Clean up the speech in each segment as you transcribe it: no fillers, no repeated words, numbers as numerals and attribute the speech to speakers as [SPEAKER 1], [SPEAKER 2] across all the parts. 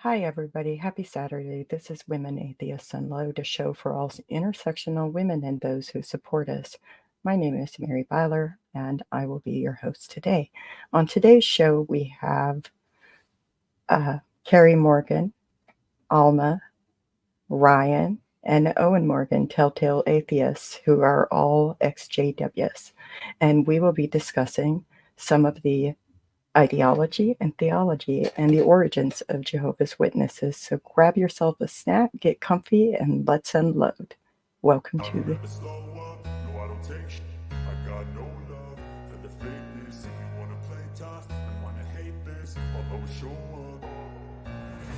[SPEAKER 1] Hi, everybody. Happy Saturday. This is Women Atheists Unload, a show for all intersectional women and those who support us. My name is Mary Byler, and I will be your host today. On today's show, we have Carrie Morgan, Alma, Rion, and Owen Morgan, Telltale Atheists, who are all ex-JWs. And we will be discussing some of the ideology and theology and the origins of Jehovah's Witnesses. So grab yourself a snack, get comfy, and let's unload. Welcome to the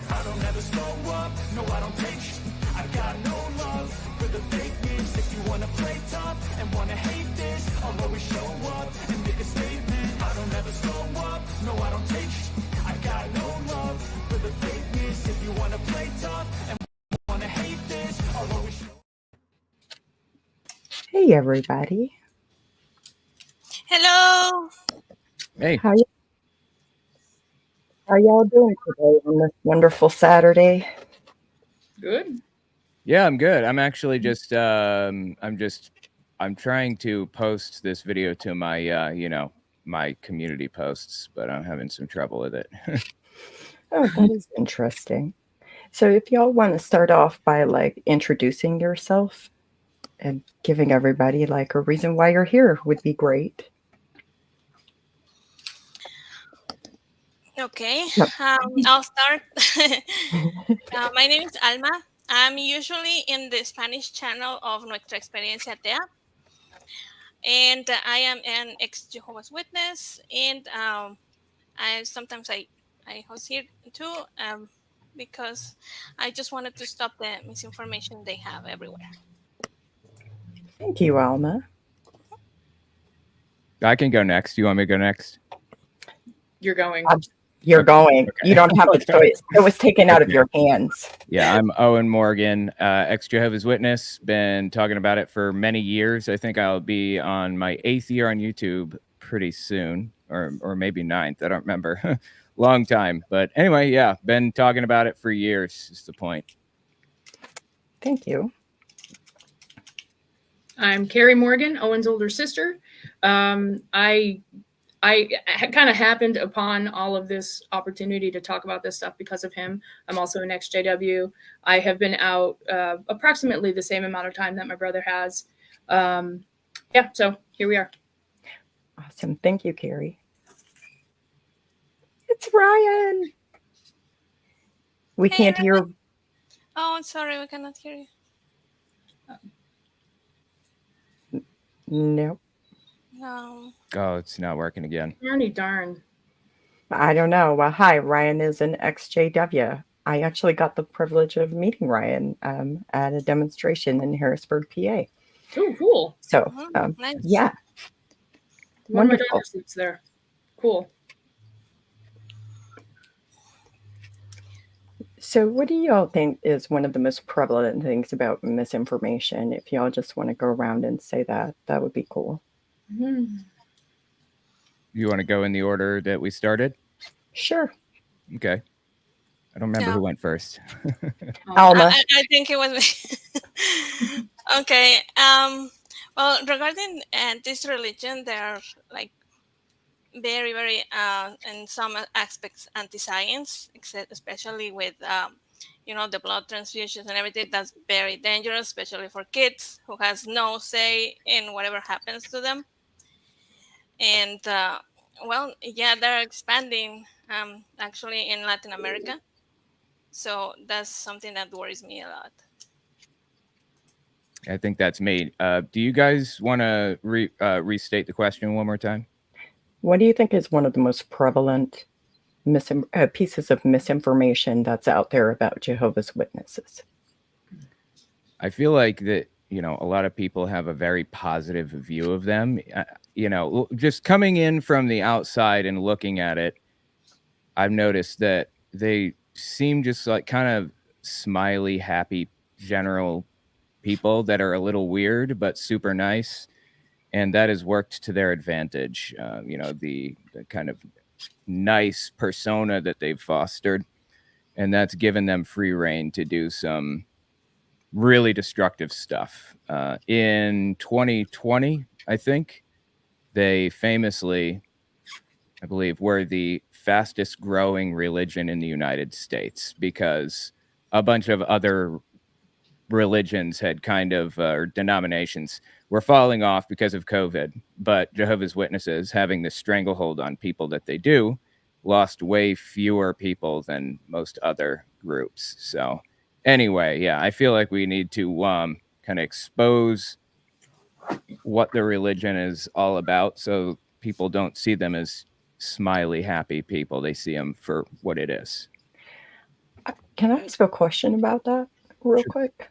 [SPEAKER 2] I don't ever slow up, no I don't take sh- I got no love for the fakeness. If you wanna play tough and wanna hate this, I'll always show up and make a statement. I don't ever slow up, no I don't take sh- I got no love for the fakeness. If you wanna play tough and wanna hate this, I'll always show up.
[SPEAKER 1] Hey, everybody.
[SPEAKER 3] Hello.
[SPEAKER 4] Hey.
[SPEAKER 1] How y'all doing today on this wonderful Saturday?
[SPEAKER 5] Good.
[SPEAKER 4] Yeah, I'm good. I'm actually just I'm trying to post this video to my my community posts, but I'm having some trouble with it.
[SPEAKER 1] Oh, that is interesting. So if y'all want to start off by introducing yourself and giving everybody a reason why you're here would be great.
[SPEAKER 3] Okay, I'll start. My name is Alma. I'm usually in the Spanish channel of Nuestra Experiencia Atea. And I am an ex-Jehovah's Witness. And sometimes I host here too because I just wanted to stop the misinformation they have everywhere.
[SPEAKER 1] Thank you, Alma.
[SPEAKER 4] I can go next. You want me to go next?
[SPEAKER 5] You're going.
[SPEAKER 1] You're going. Okay. You don't have a choice. It was taken out of your hands.
[SPEAKER 4] Yeah, I'm Owen Morgan, ex-Jehovah's Witness. Been talking about it for many years. I think I'll be on my 8th year on YouTube pretty soon, or maybe 9th. I don't remember. Long time. But anyway, yeah, been talking about it for years is the point.
[SPEAKER 1] Thank you.
[SPEAKER 5] I'm Carrie Morgan, Owen's older sister. I kind of happened upon all of this opportunity to talk about this stuff because of him. I'm also an ex-JW. I have been out approximately the same amount of time that my brother has. Yeah, so here we are.
[SPEAKER 1] Awesome. Thank you, Carrie. It's Rion. We can't hear.
[SPEAKER 3] Oh, sorry, we cannot hear
[SPEAKER 1] you. Nope.
[SPEAKER 3] No.
[SPEAKER 4] Oh, it's not working again.
[SPEAKER 5] Darn.
[SPEAKER 1] I don't know. Well, hi, Rion is an ex-JW. I actually got the privilege of meeting Rion at a demonstration in Harrisburg, PA.
[SPEAKER 5] Oh, cool.
[SPEAKER 1] So,
[SPEAKER 3] nice.
[SPEAKER 1] Yeah.
[SPEAKER 5] One of my daughter sleeps there. Cool.
[SPEAKER 1] So what do y'all think is one of the most prevalent things about misinformation? If y'all just want to go around and say that, that would be cool.
[SPEAKER 5] Mm-hmm.
[SPEAKER 4] You want to go in the order that we started?
[SPEAKER 1] Sure.
[SPEAKER 4] Okay. I don't remember who went first.
[SPEAKER 1] Alma.
[SPEAKER 3] I think it was me. Okay. Well, regarding this religion, they're very, very, in some aspects, anti-science, especially with, the blood transfusions and everything. That's very dangerous, especially for kids who has no say in whatever happens to them. And, well, yeah, they're expanding, actually, in Latin America. So that's something that worries me a lot.
[SPEAKER 4] I think that's me. Do you guys want to restate the question one more time?
[SPEAKER 1] What do you think is one of the most prevalent pieces of misinformation that's out there about Jehovah's Witnesses?
[SPEAKER 4] I feel like that, a lot of people have a very positive view of them. Just coming in from the outside and looking at it, I've noticed that they seem just like kind of smiley, happy, general people that are a little weird, but super nice. And that has worked to their advantage. The kind of nice persona that they've fostered. and that's given them free rein to do some really destructive stuff. In 2020, I think, they famously, I believe, were the fastest growing religion in the United States because a bunch of other religions had kind of, or denominations, were falling off because of COVID. But Jehovah's Witnesses, having this stranglehold on people that they do, lost way fewer people than most other groups. So anyway, yeah, I feel like we need to kind of expose what the religion is all about so people don't see them as smiley, happy people. They see them for what it is.
[SPEAKER 1] Can I ask a question about that real quick?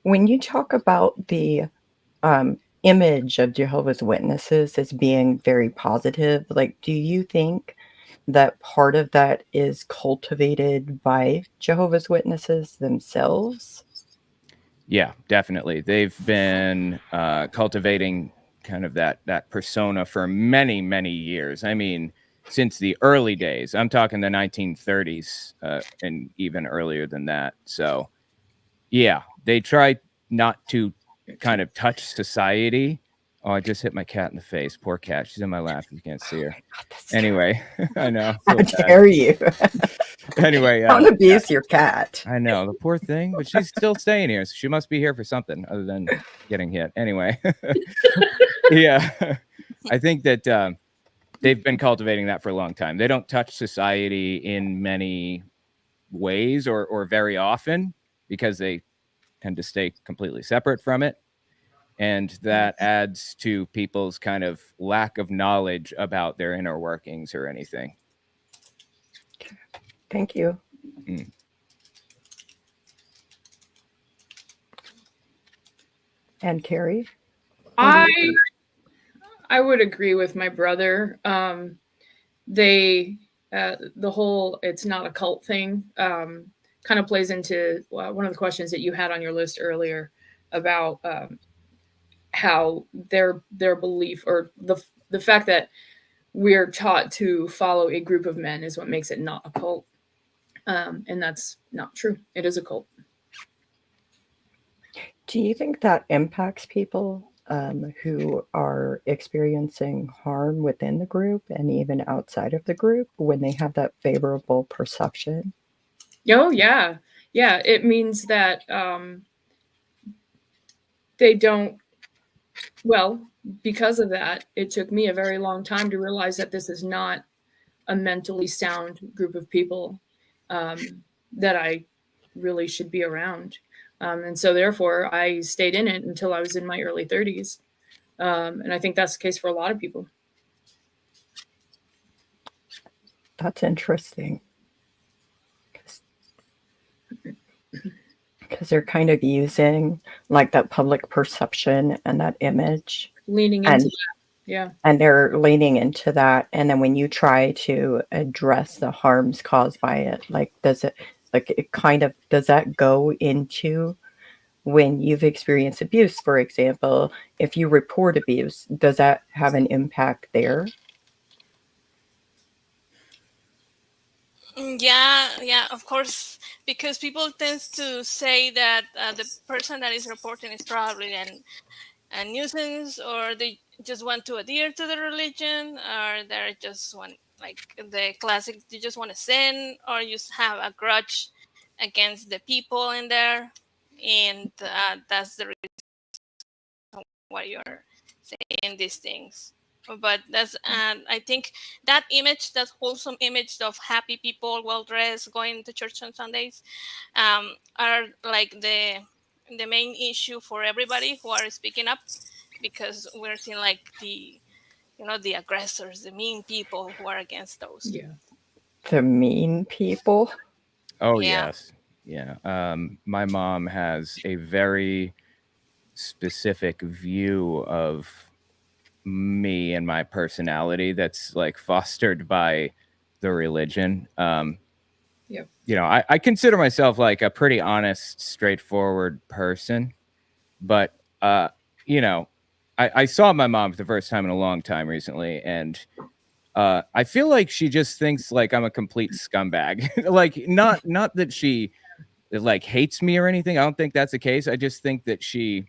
[SPEAKER 1] When you talk about the image of Jehovah's Witnesses as being very positive, like, do you think that part of that is cultivated by Jehovah's Witnesses themselves?
[SPEAKER 4] Yeah, definitely. They've been cultivating kind of that persona for many, many years. I mean, since the early days. I'm talking the 1930s and even earlier than that. So, yeah, they try not to kind of touch society. Oh, I just hit my cat in the face. Poor cat. She's in my lap. You can't see her. Anyway, I know.
[SPEAKER 1] How dare you?
[SPEAKER 4] Anyway,
[SPEAKER 1] Don't abuse your cat.
[SPEAKER 4] I know, the poor thing, but she's still staying here, so she must be here for something other than getting hit. Anyway, yeah, I think that they've been cultivating that for a long time. They don't touch society in many ways or very often because they tend to stay completely separate from it. And that adds to people's kind of lack of knowledge about their inner workings or anything.
[SPEAKER 1] Thank you. And Carrie?
[SPEAKER 5] I would agree with my brother. The whole "it's not a cult" thing kind of plays into one of the questions that you had on your list earlier about how their belief or the fact that we're taught to follow a group of men is what makes it not a cult, and that's not true. It is a cult.
[SPEAKER 1] Do you think that impacts people who are experiencing harm within the group and even outside of the group when they have that favorable perception?
[SPEAKER 5] Oh, yeah. Yeah, it means that they don't, well, because of that, it took me a very long time to realize that this is not a mentally sound group of people that I really should be around. And so therefore, I stayed in it until I was in my early 30s. And I think that's the case for a lot of people.
[SPEAKER 1] That's interesting. Because they're kind of using like that public perception and that image.
[SPEAKER 5] Leaning into that. Yeah.
[SPEAKER 1] And they're leaning into that. And then when you try to address the harms caused by it, like, does that go into when you've experienced abuse, for example? If you report abuse, does that have an impact there?
[SPEAKER 3] Yeah, of course, because people tend to say that the person that is reporting is probably a nuisance, or they just want to adhere to the religion, or they're just one, like the classic, you just want to sin, or you just have a grudge against the people in there, and that's the reason why you're saying these things. But that's I think that image, that wholesome image of happy people, well dressed, going to church on Sundays, are like the main issue for everybody who are speaking up, because we're seeing like the aggressors, the mean people who are against those.
[SPEAKER 5] Yeah.
[SPEAKER 1] The mean people?
[SPEAKER 4] Oh,
[SPEAKER 3] Yeah.
[SPEAKER 4] yes. Yeah. My mom has a very specific view of me and my personality that's like fostered by the religion.
[SPEAKER 5] Yep.
[SPEAKER 4] You know, I consider myself like a pretty honest, straightforward person, but you know, I saw my mom for the first time in a long time recently, and I feel like she just thinks like I'm a complete scumbag. Like not that she like hates me or anything. I don't think that's the case. I just think that she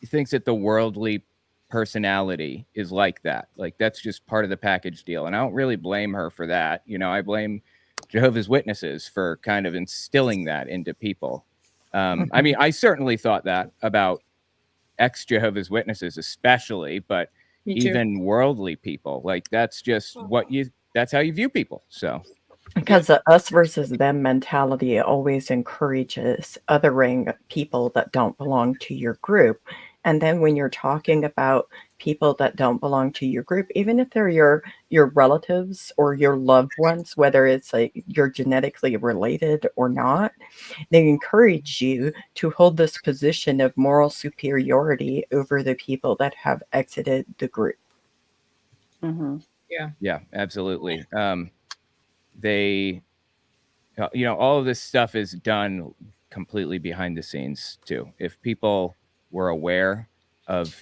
[SPEAKER 4] thinks that the worldly personality is like that. Like that's just part of the package deal. And I don't really blame her for that. You know, I blame Jehovah's Witnesses for kind of instilling that into people. I mean, I certainly thought that about ex-Jehovah's Witnesses especially, but even worldly people, like that's just that's how you view people. So
[SPEAKER 1] because the us versus them mentality always encourages othering people that don't belong to your group. And then when you're talking about people that don't belong to your group, even if they're your relatives or your loved ones, whether it's like you're genetically related or not, they encourage you to hold this position of moral superiority over the people that have exited the group.
[SPEAKER 5] Mm-hmm.
[SPEAKER 4] Yeah, absolutely. They, you know, all of this stuff is done completely behind the scenes too. If people were aware of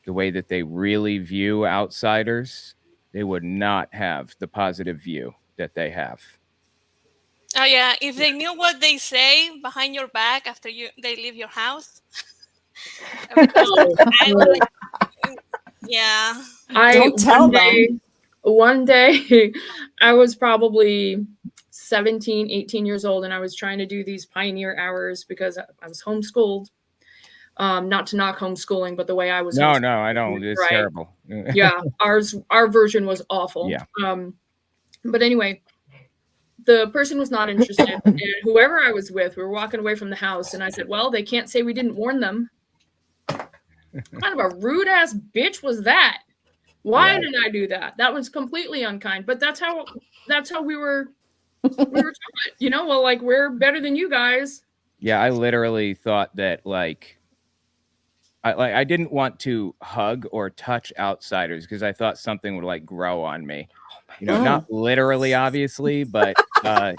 [SPEAKER 4] the way that they really view outsiders, they would not have the positive view that they have.
[SPEAKER 3] Oh yeah, if they knew what they say behind your back after they leave your house. Yeah.
[SPEAKER 5] Don't tell them. One day I was probably 17, 18 years old, and I was trying to do these pioneer hours because I was homeschooled. Not to knock homeschooling, but the way I was.
[SPEAKER 4] No, I don't. It's terrible.
[SPEAKER 5] Yeah, our version was awful.
[SPEAKER 4] Yeah.
[SPEAKER 5] But anyway, the person was not interested, and whoever I was with, we were walking away from the house, and I said, "Well, they can't say we didn't warn them." Kind of a rude ass bitch was that? Why did I do that? That was completely unkind. But that's how we were taught, you know. Well, like we're better than you guys.
[SPEAKER 4] Yeah, I literally thought that I didn't want to hug or touch outsiders because I thought something would like grow on me. You know, not literally, obviously, but I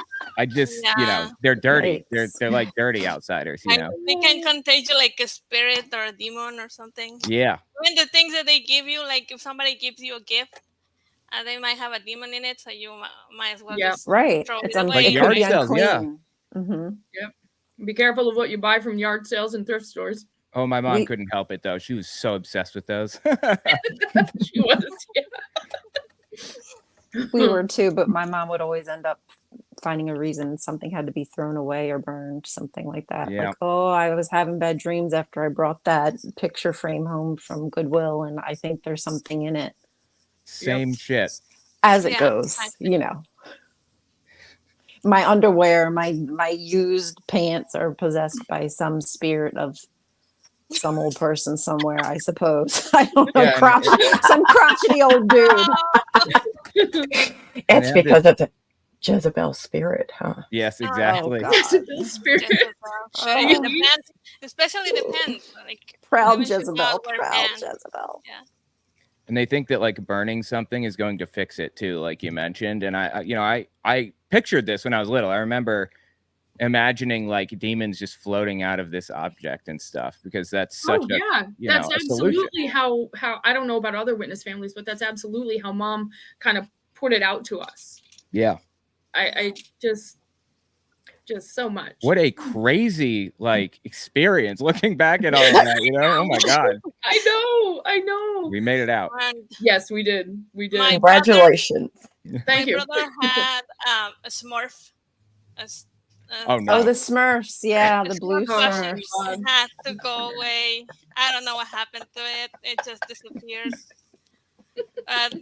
[SPEAKER 4] just, you know, they're dirty. They're like dirty outsiders, you know.
[SPEAKER 3] They can contagion you like a spirit or a demon or something.
[SPEAKER 4] Yeah.
[SPEAKER 3] Even the things that they give you, like if somebody gives you a gift, they might have a demon in it, so you might as well just throw
[SPEAKER 6] it's
[SPEAKER 3] it away.
[SPEAKER 6] like
[SPEAKER 4] yard sales,
[SPEAKER 6] unclean.
[SPEAKER 5] Yep. Be careful of what you buy from yard sales and thrift stores.
[SPEAKER 4] Oh, my mom couldn't help it though. She was so obsessed with those.
[SPEAKER 5] She was. Yeah.
[SPEAKER 6] We were too, but my mom would always end up finding a reason something had to be thrown away or burned, something like that.
[SPEAKER 4] Yeah.
[SPEAKER 6] Like, oh, I was having bad dreams after I brought that picture frame home from Goodwill, and I think there's something in it.
[SPEAKER 4] Same shit.
[SPEAKER 6] As it goes, you know. My underwear, my used pants are possessed by some spirit of some old person somewhere, I suppose. I don't know, some crotchety old dude.
[SPEAKER 1] It's because of the Jezebel spirit, huh?
[SPEAKER 4] Yes, exactly.
[SPEAKER 5] Jezebel spirit.
[SPEAKER 3] Especially the pants. Like
[SPEAKER 6] proud Jezebel. Jezebel.
[SPEAKER 3] Yeah.
[SPEAKER 4] And they think that like burning something is going to fix it too, like you mentioned. And I pictured this when I was little. I remember imagining like demons just floating out of this object and stuff, because that's such
[SPEAKER 5] that's absolutely how I don't know about other witness families, but that's absolutely how Mom kind of put it out to us.
[SPEAKER 4] Yeah.
[SPEAKER 5] I just so much.
[SPEAKER 4] What a crazy like experience looking back at all of that, you know? Oh my God.
[SPEAKER 5] I know.
[SPEAKER 4] We made it out.
[SPEAKER 5] Yes, we did.
[SPEAKER 1] Congratulations.
[SPEAKER 5] Thank you.
[SPEAKER 3] My brother had a Smurf.
[SPEAKER 4] Oh no!
[SPEAKER 6] The Smurfs, yeah, the blue Smurfs.
[SPEAKER 3] It had to go away. I don't know what happened to it. It just disappeared. And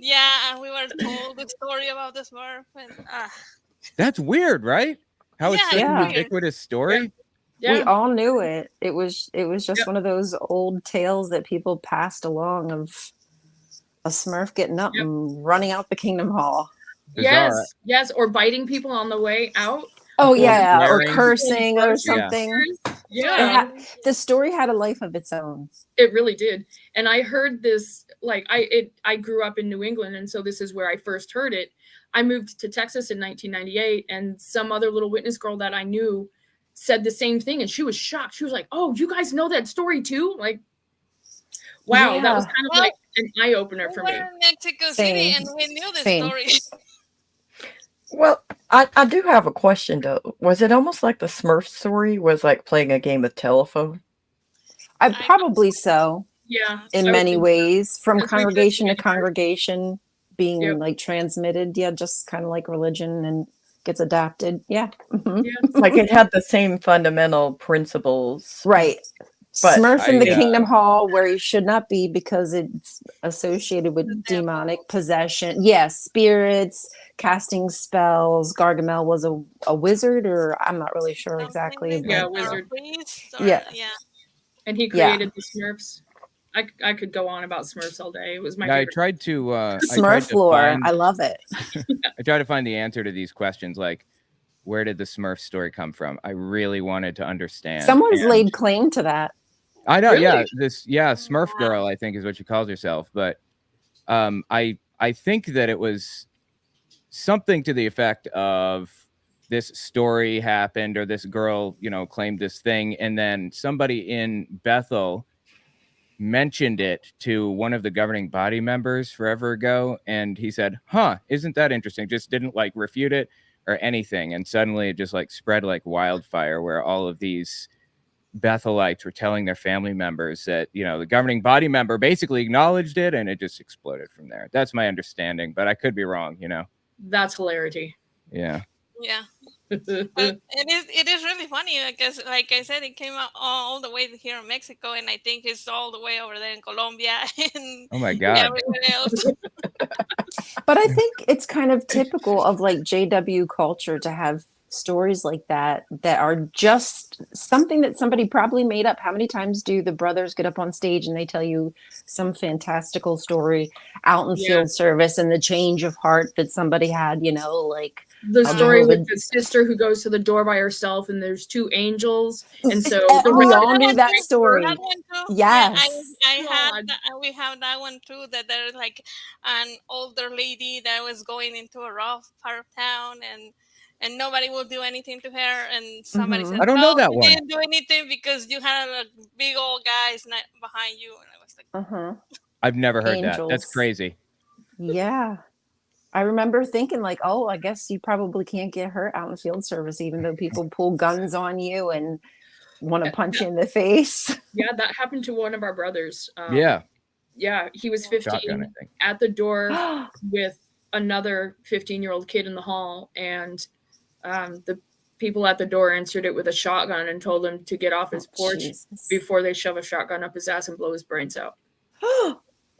[SPEAKER 3] we were told the story about the Smurf. And,
[SPEAKER 4] that's weird, right? How it's such a ubiquitous story.
[SPEAKER 5] Yeah.
[SPEAKER 6] We all knew it. It was just one of those old tales that people passed along of a Smurf getting up and running out the Kingdom Hall.
[SPEAKER 4] Bizarre.
[SPEAKER 5] Yes, or biting people on the way out.
[SPEAKER 6] Oh yeah, or cursing or something.
[SPEAKER 5] Yeah.
[SPEAKER 6] The story had a life of its own.
[SPEAKER 5] It really did. And I heard this, like I grew up in New England, and so this is where I first heard it. I moved to Texas in 1998, and some other little witness girl that I knew said the same thing, and she was shocked. She was like, "Oh, you guys know that story too?" Like, Wow, that was
[SPEAKER 6] Yeah.
[SPEAKER 5] kind of
[SPEAKER 3] Well,
[SPEAKER 5] like an eye opener
[SPEAKER 3] we
[SPEAKER 5] for
[SPEAKER 3] were
[SPEAKER 5] me.
[SPEAKER 3] in Mexico
[SPEAKER 6] Same.
[SPEAKER 3] City and we knew the
[SPEAKER 6] Same.
[SPEAKER 3] story.
[SPEAKER 1] Well, I do have a question though. Was it almost like the Smurf story was like playing a game of telephone?
[SPEAKER 6] I probably so.
[SPEAKER 5] Yeah,
[SPEAKER 6] In
[SPEAKER 5] I would
[SPEAKER 6] many
[SPEAKER 5] think so.
[SPEAKER 6] ways, from
[SPEAKER 5] That's what
[SPEAKER 6] congregation to
[SPEAKER 5] makes it hard.
[SPEAKER 6] congregation, being
[SPEAKER 5] Yep.
[SPEAKER 6] like transmitted. Yeah, just kind of like religion and gets adapted. Yeah. Mhm.
[SPEAKER 5] Yeah.
[SPEAKER 1] Like it had the same fundamental principles.
[SPEAKER 6] Right.
[SPEAKER 1] But
[SPEAKER 6] Smurf in the
[SPEAKER 4] I,
[SPEAKER 6] Kingdom Hall, where he should not be because it's associated with
[SPEAKER 3] The devil.
[SPEAKER 6] demonic possession. Yes, spirits, casting spells. Gargamel was a wizard, or I'm not really sure
[SPEAKER 3] Something
[SPEAKER 6] exactly.
[SPEAKER 3] like
[SPEAKER 6] But
[SPEAKER 5] Yeah,
[SPEAKER 3] that, or a
[SPEAKER 5] wizard.
[SPEAKER 3] priest, or,
[SPEAKER 6] Yeah.
[SPEAKER 3] yeah.
[SPEAKER 5] And he
[SPEAKER 6] Yeah.
[SPEAKER 5] created the Smurfs. I could go on about Smurfs all day. It was my
[SPEAKER 4] I
[SPEAKER 5] favorite.
[SPEAKER 4] tried to
[SPEAKER 6] Smurf lore, I love it.
[SPEAKER 4] I tried to find the answer to these questions, like where did the Smurf story come from? I really wanted to understand.
[SPEAKER 6] Someone's
[SPEAKER 4] and-
[SPEAKER 6] laid claim to that.
[SPEAKER 4] I know,
[SPEAKER 5] Really?
[SPEAKER 4] yeah, Smurf girl, I think is what she calls herself. But I think that it was something to the effect of this story happened, or this girl, claimed this thing, and then somebody in Bethel mentioned it to one of the governing body members forever ago, and he said, isn't that interesting? Just didn't like refute it or anything, and suddenly it just like spread like wildfire, where all of these Bethelites were telling their family members that, the governing body member basically acknowledged it, and it just exploded from there. That's my understanding, but I could be wrong,
[SPEAKER 5] That's hilarity.
[SPEAKER 4] Yeah.
[SPEAKER 3] Yeah. It is really funny because, like I said, it came out all the way here in Mexico, and I think it's all the way over there in Colombia and
[SPEAKER 4] Oh my God.
[SPEAKER 3] everywhere else.
[SPEAKER 6] But I think it's kind of typical of like JW culture to have stories like that are just something that somebody probably made up. How many times do the brothers get up on stage and they tell you some fantastical story out in field service and the change of heart that somebody had, like
[SPEAKER 5] The story
[SPEAKER 6] know,
[SPEAKER 5] with the sister who goes to the door by herself and there's two angels, and so
[SPEAKER 6] we all knew that story.
[SPEAKER 3] That one too.
[SPEAKER 6] Yes.
[SPEAKER 3] We have that one too. That there's like an older lady that was going into a rough part of town, and nobody will do anything to her. And somebody said,
[SPEAKER 4] I don't know that
[SPEAKER 3] you
[SPEAKER 4] one.
[SPEAKER 3] didn't do anything because you had a big old guy behind you. And I was like,
[SPEAKER 4] I've never heard that.
[SPEAKER 6] Angels.
[SPEAKER 4] That's crazy.
[SPEAKER 6] Yeah. I remember thinking like, I guess you probably can't get hurt out in field service, even though people pull guns on you and want to punch you in the face.
[SPEAKER 5] Yeah, that happened to one of our brothers.
[SPEAKER 4] Yeah.
[SPEAKER 5] Yeah, he was 15
[SPEAKER 4] Shotgun, I think.
[SPEAKER 5] at the door with another 15-year-old kid in the hall, and the people at the door answered it with a shotgun and told him to get off his porch before they shove a shotgun up his ass and blow his brains out.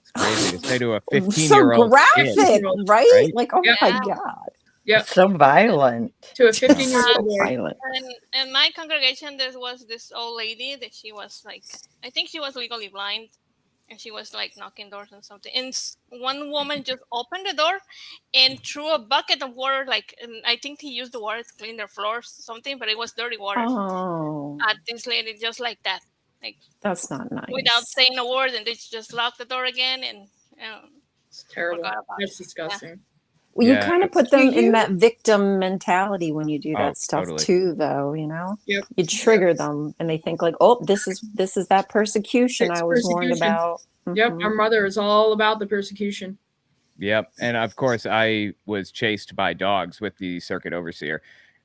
[SPEAKER 4] It's crazy to say to a 15-year-old
[SPEAKER 6] so graphic,
[SPEAKER 4] kid,
[SPEAKER 6] right? Like, oh
[SPEAKER 5] Yeah.
[SPEAKER 6] my God.
[SPEAKER 5] Yep.
[SPEAKER 1] So violent.
[SPEAKER 5] To a 15-year-old boy.
[SPEAKER 1] Violent.
[SPEAKER 3] and in my congregation, there was this old lady that she was like, I think she was legally blind. And she was like knocking doors and something. And one woman just opened the door and threw a bucket of water. And I think he used the water to clean their floors or something, but it was dirty water.
[SPEAKER 6] Oh,
[SPEAKER 3] At this lady, just like that.
[SPEAKER 6] that's not nice.
[SPEAKER 3] Without saying a word. And they just locked the door again. And
[SPEAKER 5] It's terrible.
[SPEAKER 3] forgot about
[SPEAKER 5] That's
[SPEAKER 3] it.
[SPEAKER 5] disgusting.
[SPEAKER 6] Well, you kind of put them
[SPEAKER 5] Do you-
[SPEAKER 6] in that victim mentality when you do that stuff
[SPEAKER 4] totally.
[SPEAKER 6] too, though.
[SPEAKER 5] Yep.
[SPEAKER 6] You trigger them, and they think like, "Oh, this is that persecution
[SPEAKER 5] It's
[SPEAKER 6] I was warned
[SPEAKER 5] persecution.
[SPEAKER 6] about."
[SPEAKER 5] Yep,
[SPEAKER 6] Mhm.
[SPEAKER 5] our mother is all about the persecution.
[SPEAKER 4] Yep. And of course, I was chased by dogs with the circuit overseer.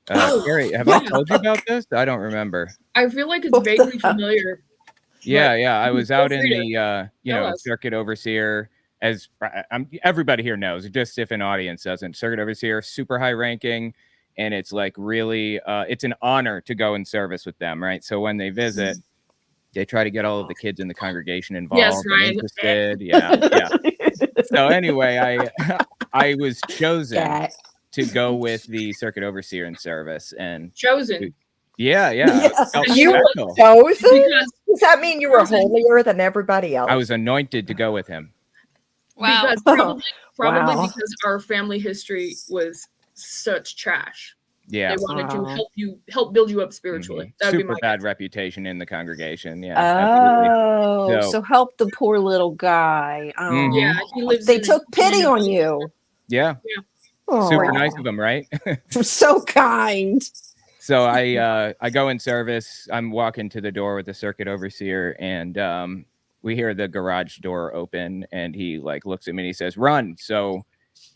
[SPEAKER 4] Carrie, have I told you about this? I don't remember.
[SPEAKER 5] I feel like it's vaguely familiar.
[SPEAKER 4] Yeah. I was out in
[SPEAKER 5] free to
[SPEAKER 4] the,
[SPEAKER 5] tell us.
[SPEAKER 4] circuit overseer. As everybody here knows, just if an audience doesn't, circuit overseer, super high ranking, and it's like really, it's an honor to go in service with them, right? So when they visit, they try to get all of the kids in the congregation involved
[SPEAKER 5] Yes,
[SPEAKER 4] and
[SPEAKER 5] Ryan.
[SPEAKER 4] interested. Yeah. So anyway, I was chosen
[SPEAKER 6] Yeah.
[SPEAKER 4] to go with the circuit overseer in service, and
[SPEAKER 5] Chosen.
[SPEAKER 4] yeah.
[SPEAKER 6] Yes.
[SPEAKER 4] Felt
[SPEAKER 1] You were
[SPEAKER 4] special.
[SPEAKER 1] chosen?
[SPEAKER 5] Because,
[SPEAKER 1] Does that mean you were holier than everybody else?
[SPEAKER 4] I was anointed to go with him.
[SPEAKER 3] Wow.
[SPEAKER 5] because probably
[SPEAKER 6] Wow.
[SPEAKER 5] because our family history was such trash.
[SPEAKER 4] Yeah.
[SPEAKER 5] They wanted
[SPEAKER 6] Wow.
[SPEAKER 5] to help build you up spiritually. That would be
[SPEAKER 4] Super
[SPEAKER 5] my
[SPEAKER 4] bad reputation in the congregation. Yeah. Absolutely.
[SPEAKER 6] Oh,
[SPEAKER 4] So-
[SPEAKER 6] so help the poor little guy. Oh.
[SPEAKER 4] Mhm.
[SPEAKER 5] Yeah, he lives.
[SPEAKER 6] They
[SPEAKER 5] in
[SPEAKER 6] took pity on you.
[SPEAKER 4] Yeah.
[SPEAKER 6] Oh,
[SPEAKER 4] Super nice of them, right?
[SPEAKER 6] so kind.
[SPEAKER 4] So I go in service. I'm walking to the door with the circuit overseer, and we hear the garage door open, and he like looks at me and he says, "Run!" So,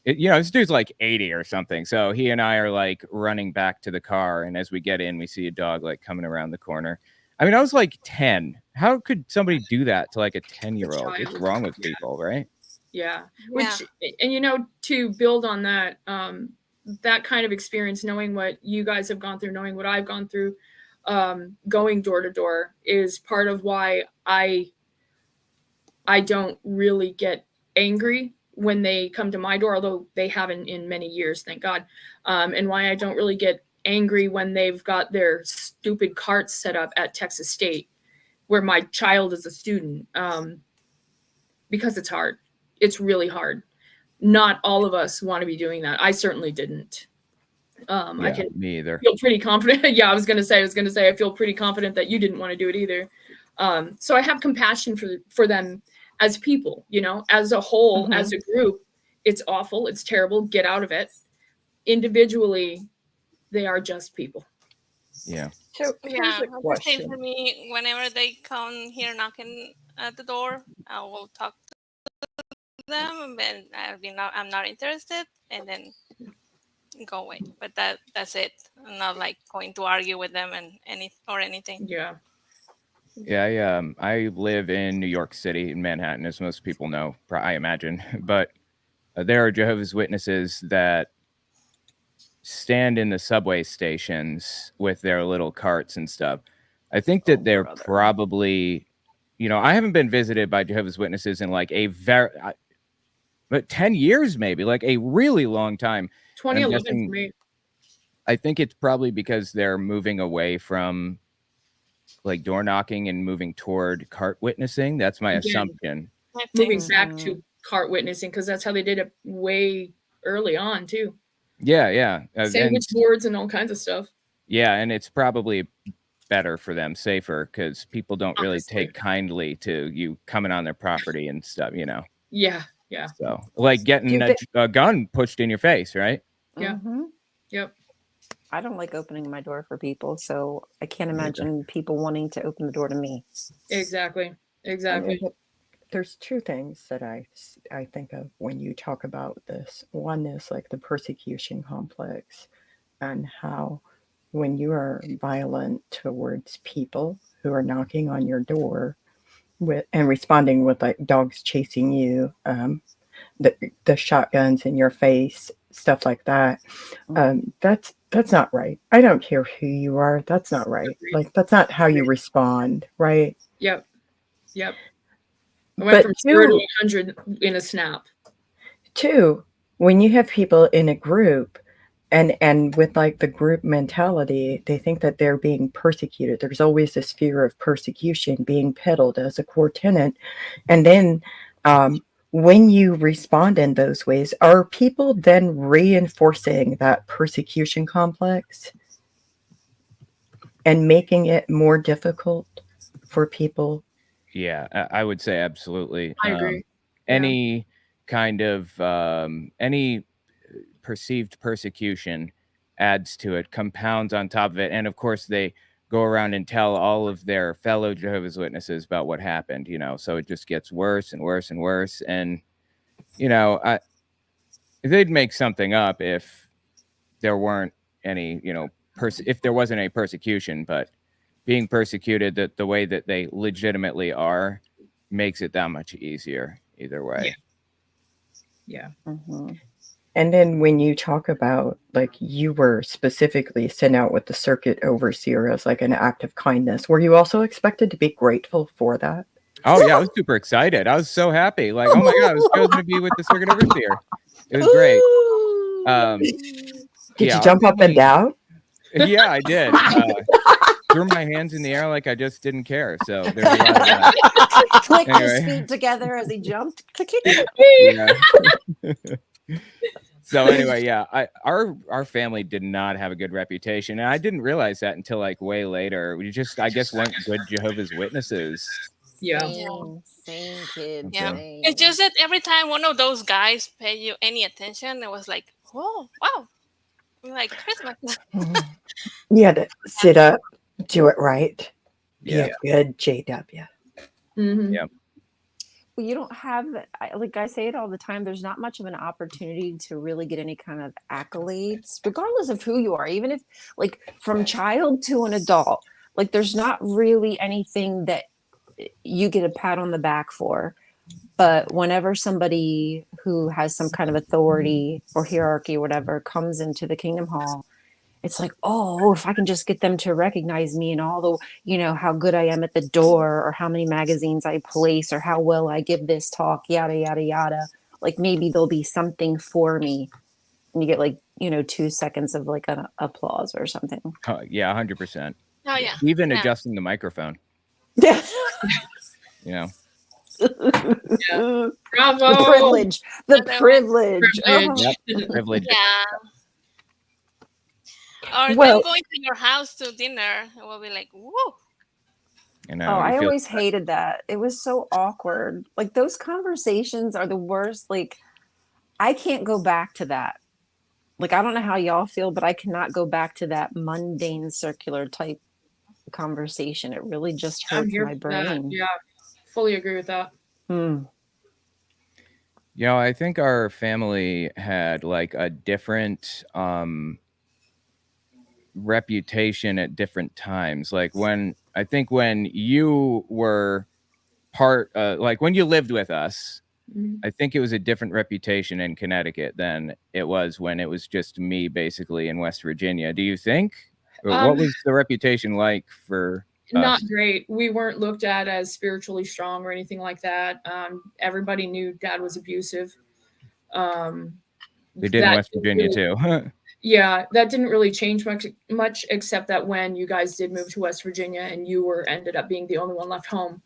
[SPEAKER 4] this dude's like 80 or something. So he and I are like running back to the car, and as we get in, we see a dog like coming around the corner. I mean, I was like 10. How could somebody do that to like a 10-year-old? What's wrong with people, right?
[SPEAKER 5] Yeah. Which, and to build on that, that kind of experience, knowing what you guys have gone through, knowing what I've gone through, going door to door is part of why I don't really get angry when they come to my door, although they haven't in many years, thank God. And why I don't really get angry when they've got their stupid carts set up at Texas State, where my child is a student, because it's hard. It's really hard. Not all of us want to be doing that. I certainly didn't. I can
[SPEAKER 4] me either.
[SPEAKER 5] Feel pretty confident. Yeah, I was gonna say I feel pretty confident that you didn't want to do it either. So I have compassion for them as people, as a whole, as a group. It's awful. It's terrible. Get out of it. Individually, they are just people.
[SPEAKER 1] So here's a question.
[SPEAKER 3] For me, whenever they come here knocking at the door, I will talk to them, and I'm not interested, and then go away. But that's it. I'm not like going to argue with them and anything.
[SPEAKER 5] Yeah.
[SPEAKER 4] I live in New York City, in Manhattan, as most people know, I imagine. But there are Jehovah's Witnesses that stand in the subway stations with their little carts and stuff. I think that they're probably, I haven't been visited by Jehovah's Witnesses in like but 10 years, maybe, like a really long time.
[SPEAKER 5] 2011 for me.
[SPEAKER 4] I think it's probably because they're moving away from like door knocking and moving toward cart witnessing. That's my assumption.
[SPEAKER 5] Moving back to cart witnessing, because that's how they did it way early on too.
[SPEAKER 4] Yeah.
[SPEAKER 5] Sandwich boards and all kinds of stuff.
[SPEAKER 4] Yeah, and it's probably better for them, safer, because people don't really take kindly to you coming on their property and stuff,
[SPEAKER 5] Yeah.
[SPEAKER 4] So, like getting a gun pushed in your face, right?
[SPEAKER 5] Yeah. Yep.
[SPEAKER 6] I don't like opening my door for people, so I can't imagine people wanting to open the door to me.
[SPEAKER 5] Exactly.
[SPEAKER 1] There's two things that I think of when you talk about this. One is like the persecution complex, and how when you are violent towards people who are knocking on your door and responding with like dogs chasing you, the shotguns in your face, stuff like that. That's not right. I don't care who you are. That's not right. Like, that's not how you respond, right?
[SPEAKER 5] Yep. I went from 0 to 100 in a snap.
[SPEAKER 1] Two, when you have people in a group and with like the group mentality, they think that they're being persecuted. There's always this fear of persecution being peddled as a core tenet. And then when you respond in those ways, are people then reinforcing that persecution complex and making it more difficult for people?
[SPEAKER 4] Yeah, I would say absolutely.
[SPEAKER 5] I agree.
[SPEAKER 4] Any kind of any perceived persecution adds to it, compounds on top of it, and of course they go around and tell all of their fellow Jehovah's Witnesses about what happened. So it just gets worse and worse and worse. And they'd make something up if there weren't any, if there wasn't any persecution, but being persecuted the way that they legitimately are makes it that much easier either way.
[SPEAKER 5] Yeah.
[SPEAKER 1] And then when you talk about, like, you were specifically sent out with the circuit overseer as like an act of kindness, were you also expected to be grateful for that?
[SPEAKER 4] Oh yeah, I was super excited. I was so happy. Like, oh my God, I was chosen to be with the circuit overseer. It was great.
[SPEAKER 1] Did you jump up and down?
[SPEAKER 4] Yeah, I did. Threw my hands in the air like I just didn't care. So there's a lot of that.
[SPEAKER 6] Clicked his feet together as he jumped.
[SPEAKER 4] So anyway, our family did not have a good reputation, and I didn't realize that until like way later. We just, I guess, weren't good Jehovah's Witnesses.
[SPEAKER 6] Same kid.
[SPEAKER 3] Yeah.
[SPEAKER 6] Same.
[SPEAKER 3] It's just that every time one of those guys pay you any attention, it was like, oh wow, like Christmas.
[SPEAKER 1] You had to sit up, do it right.
[SPEAKER 4] Yeah.
[SPEAKER 1] Good JW.
[SPEAKER 5] Mm-hmm.
[SPEAKER 4] Yeah.
[SPEAKER 6] Well, you don't have, like I say it all the time, there's not much of an opportunity to really get any kind of accolades, regardless of who you are, even if, like, from child to an adult, like, there's not really anything that you get a pat on the back for. But whenever somebody who has some kind of authority or hierarchy or whatever comes into the Kingdom Hall, it's like, oh, if I can just get them to recognize me and all the, you know, how good I am at the door or how many magazines I place or how well I give this talk, yada, yada, yada. Like maybe there'll be something for me. And you get like, you know, 2 seconds of like an applause or something.
[SPEAKER 4] Yeah, 100%.
[SPEAKER 3] Oh yeah.
[SPEAKER 4] Even
[SPEAKER 3] Yeah.
[SPEAKER 4] adjusting the microphone.
[SPEAKER 6] Yeah.
[SPEAKER 4] You know.
[SPEAKER 5] Bravo.
[SPEAKER 6] The privilege. The privilege.
[SPEAKER 5] Privilege.
[SPEAKER 4] Yep. Privilege.
[SPEAKER 3] Yeah. Or
[SPEAKER 1] Well-
[SPEAKER 3] them going to your house to dinner, it will be like, whoa.
[SPEAKER 4] You know,
[SPEAKER 6] Oh,
[SPEAKER 4] you
[SPEAKER 6] I
[SPEAKER 4] feel-
[SPEAKER 6] always hated that. It was so awkward. Like those conversations are the worst. Like I can't go back to that. Like I don't know how y'all feel, but I cannot go back to that mundane circular type conversation. It really just
[SPEAKER 5] I'm
[SPEAKER 6] hurts
[SPEAKER 5] here
[SPEAKER 6] my
[SPEAKER 5] for that.
[SPEAKER 6] brain.
[SPEAKER 5] Yeah, fully agree with that.
[SPEAKER 6] Hmm.
[SPEAKER 4] You know, I think our family had like a different reputation at different times. Like when you were part, like when you lived with us,
[SPEAKER 5] Mhm.
[SPEAKER 4] I think it was a different reputation in Connecticut than it was when it was just me basically in West Virginia. Do you think? Or what was the reputation like for
[SPEAKER 5] Not
[SPEAKER 4] us?
[SPEAKER 5] great. We weren't looked at as spiritually strong or anything like that. Everybody knew Dad was abusive.
[SPEAKER 4] They did in
[SPEAKER 5] That
[SPEAKER 4] West Virginia too.
[SPEAKER 5] Yeah, that didn't really change much, except that when you guys did move to West Virginia and you ended up being the only one left home,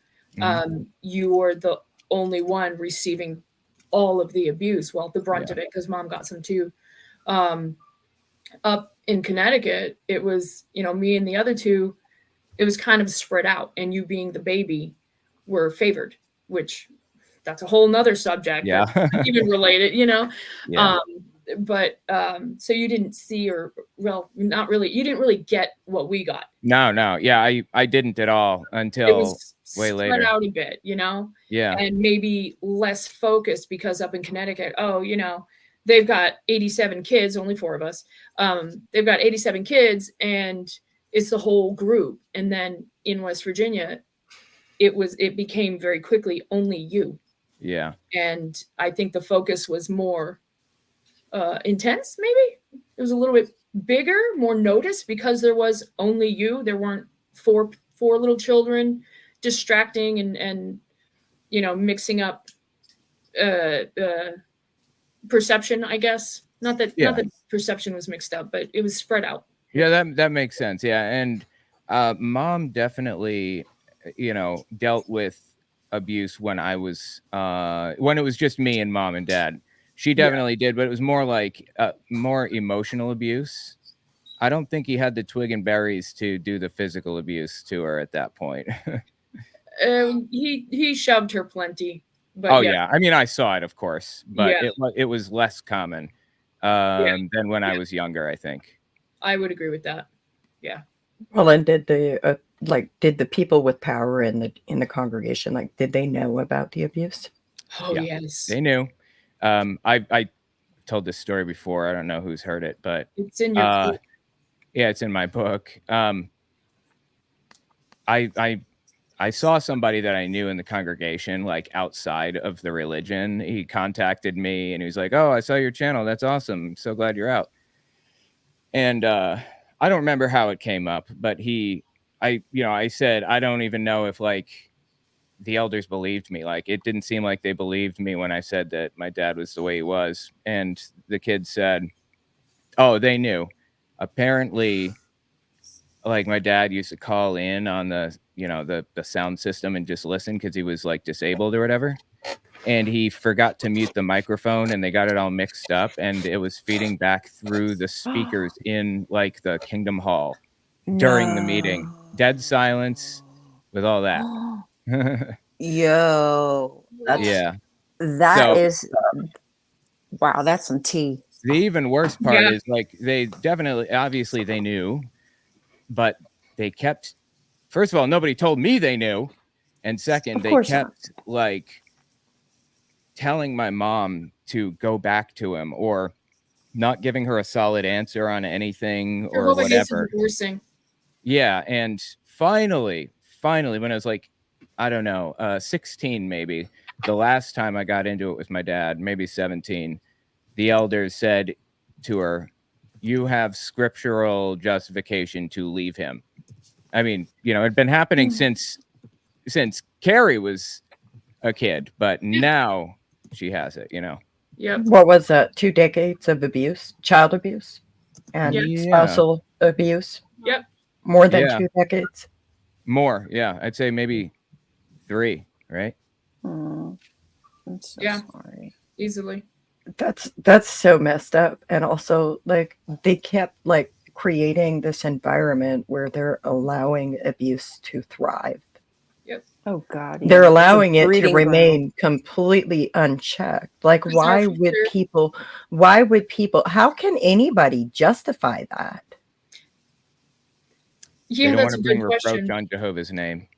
[SPEAKER 5] you were the only one receiving all of the abuse. Well, the brunt of it, because Mom got some too. Up in Connecticut, it was, you know, me and the other two, it was kind of spread out, and you being the baby were favored, which that's a whole nother subject.
[SPEAKER 4] Yeah.
[SPEAKER 5] That's not even related, you know?
[SPEAKER 4] Yeah.
[SPEAKER 5] So you didn't see, or well, not really, you didn't really get what we got.
[SPEAKER 4] No. Yeah, I didn't at all until
[SPEAKER 5] It was
[SPEAKER 4] way
[SPEAKER 5] spread
[SPEAKER 4] later.
[SPEAKER 5] out a bit, you know?
[SPEAKER 4] Yeah.
[SPEAKER 5] And maybe less focused, because up in Connecticut, oh, you know, they've got 87 kids, only 4 of us. They've got 87 kids and it's the whole group. And then in West Virginia, it became very quickly only you.
[SPEAKER 4] Yeah.
[SPEAKER 5] And I think the focus was more intense, maybe. It was a little bit bigger, more noticed, because there was only you. There weren't four little children distracting and you know, mixing up perception, I guess. Not that perception was mixed up, but it was spread out.
[SPEAKER 4] Yeah, that makes sense. Yeah. And Mom definitely, you know, dealt with abuse when I was when it was just me and Mom and Dad. She definitely did, but it was more like more emotional abuse. I don't think he had the twig and berries to do the physical abuse to her at that point.
[SPEAKER 5] He shoved her plenty. But
[SPEAKER 4] oh yeah, I mean I saw it, of course, but
[SPEAKER 5] Yeah.
[SPEAKER 4] it was less common than when I was younger, I think.
[SPEAKER 5] I would agree with that. Yeah.
[SPEAKER 1] Well, and did the people with power in the congregation, like, did they know about the abuse?
[SPEAKER 5] Oh
[SPEAKER 4] Yeah.
[SPEAKER 5] yes.
[SPEAKER 4] They knew. I told this story before. I don't know who's heard it, but
[SPEAKER 5] It's in your book.
[SPEAKER 4] yeah, it's in my book. I saw somebody that I knew in the congregation, like outside of the religion. He contacted me and he was like, "Oh, I saw your channel. That's awesome. I'm so glad you're out." And I don't remember how it came up, but I said, I don't even know if like the elders believed me. Like it didn't seem like they believed me when I said that my dad was the way he was. And the kids said, "Oh, they knew." Apparently, like my dad used to call in on the sound system and just listen because he was like disabled or whatever. And he forgot to mute the microphone and they got it all mixed up and it was feeding back through the speakers in like the Kingdom Hall during the meeting. Dead silence with all that.
[SPEAKER 6] Yo, that's,
[SPEAKER 4] Yeah.
[SPEAKER 6] that is, wow, that's some tea.
[SPEAKER 4] The even worse part is like they definitely, obviously they knew, but they kept, first of all, nobody told me they knew. And second, they kept like telling my mom to go back to him, or not giving her a solid answer on anything or
[SPEAKER 5] Jehovah gets
[SPEAKER 4] whatever.
[SPEAKER 5] divorcing.
[SPEAKER 4] Yeah, and finally, when I was like, I don't know, 16 maybe, the last time I got into it with my dad, maybe 17, the elders said to her, "You have scriptural justification to leave him." I mean, you know, it'd been happening since Carrie was a kid, but now she has it, you know.
[SPEAKER 5] Yep.
[SPEAKER 1] What was that? 2 decades of abuse, child abuse, and
[SPEAKER 5] Yeah.
[SPEAKER 1] spousal abuse?
[SPEAKER 5] Yep.
[SPEAKER 1] More than
[SPEAKER 4] Yeah.
[SPEAKER 1] 2 decades?
[SPEAKER 4] More, yeah. I'd say maybe 3, right?
[SPEAKER 6] I'm so
[SPEAKER 5] Yeah.
[SPEAKER 6] sorry.
[SPEAKER 5] Easily.
[SPEAKER 1] That's so messed up. And also, like, they kept like creating this environment where they're allowing abuse to thrive.
[SPEAKER 5] Yep.
[SPEAKER 6] Oh God.
[SPEAKER 1] They're
[SPEAKER 6] yeah, it's a
[SPEAKER 1] allowing it to
[SPEAKER 6] breeding
[SPEAKER 1] remain completely unchecked. Like,
[SPEAKER 5] It's our
[SPEAKER 1] why would
[SPEAKER 5] future.
[SPEAKER 1] people, how can anybody justify that?
[SPEAKER 4] They
[SPEAKER 5] Yeah,
[SPEAKER 4] don't
[SPEAKER 5] that's
[SPEAKER 4] want
[SPEAKER 5] a
[SPEAKER 4] to bring
[SPEAKER 5] good
[SPEAKER 4] reproach
[SPEAKER 5] question.
[SPEAKER 4] on Jehovah's name.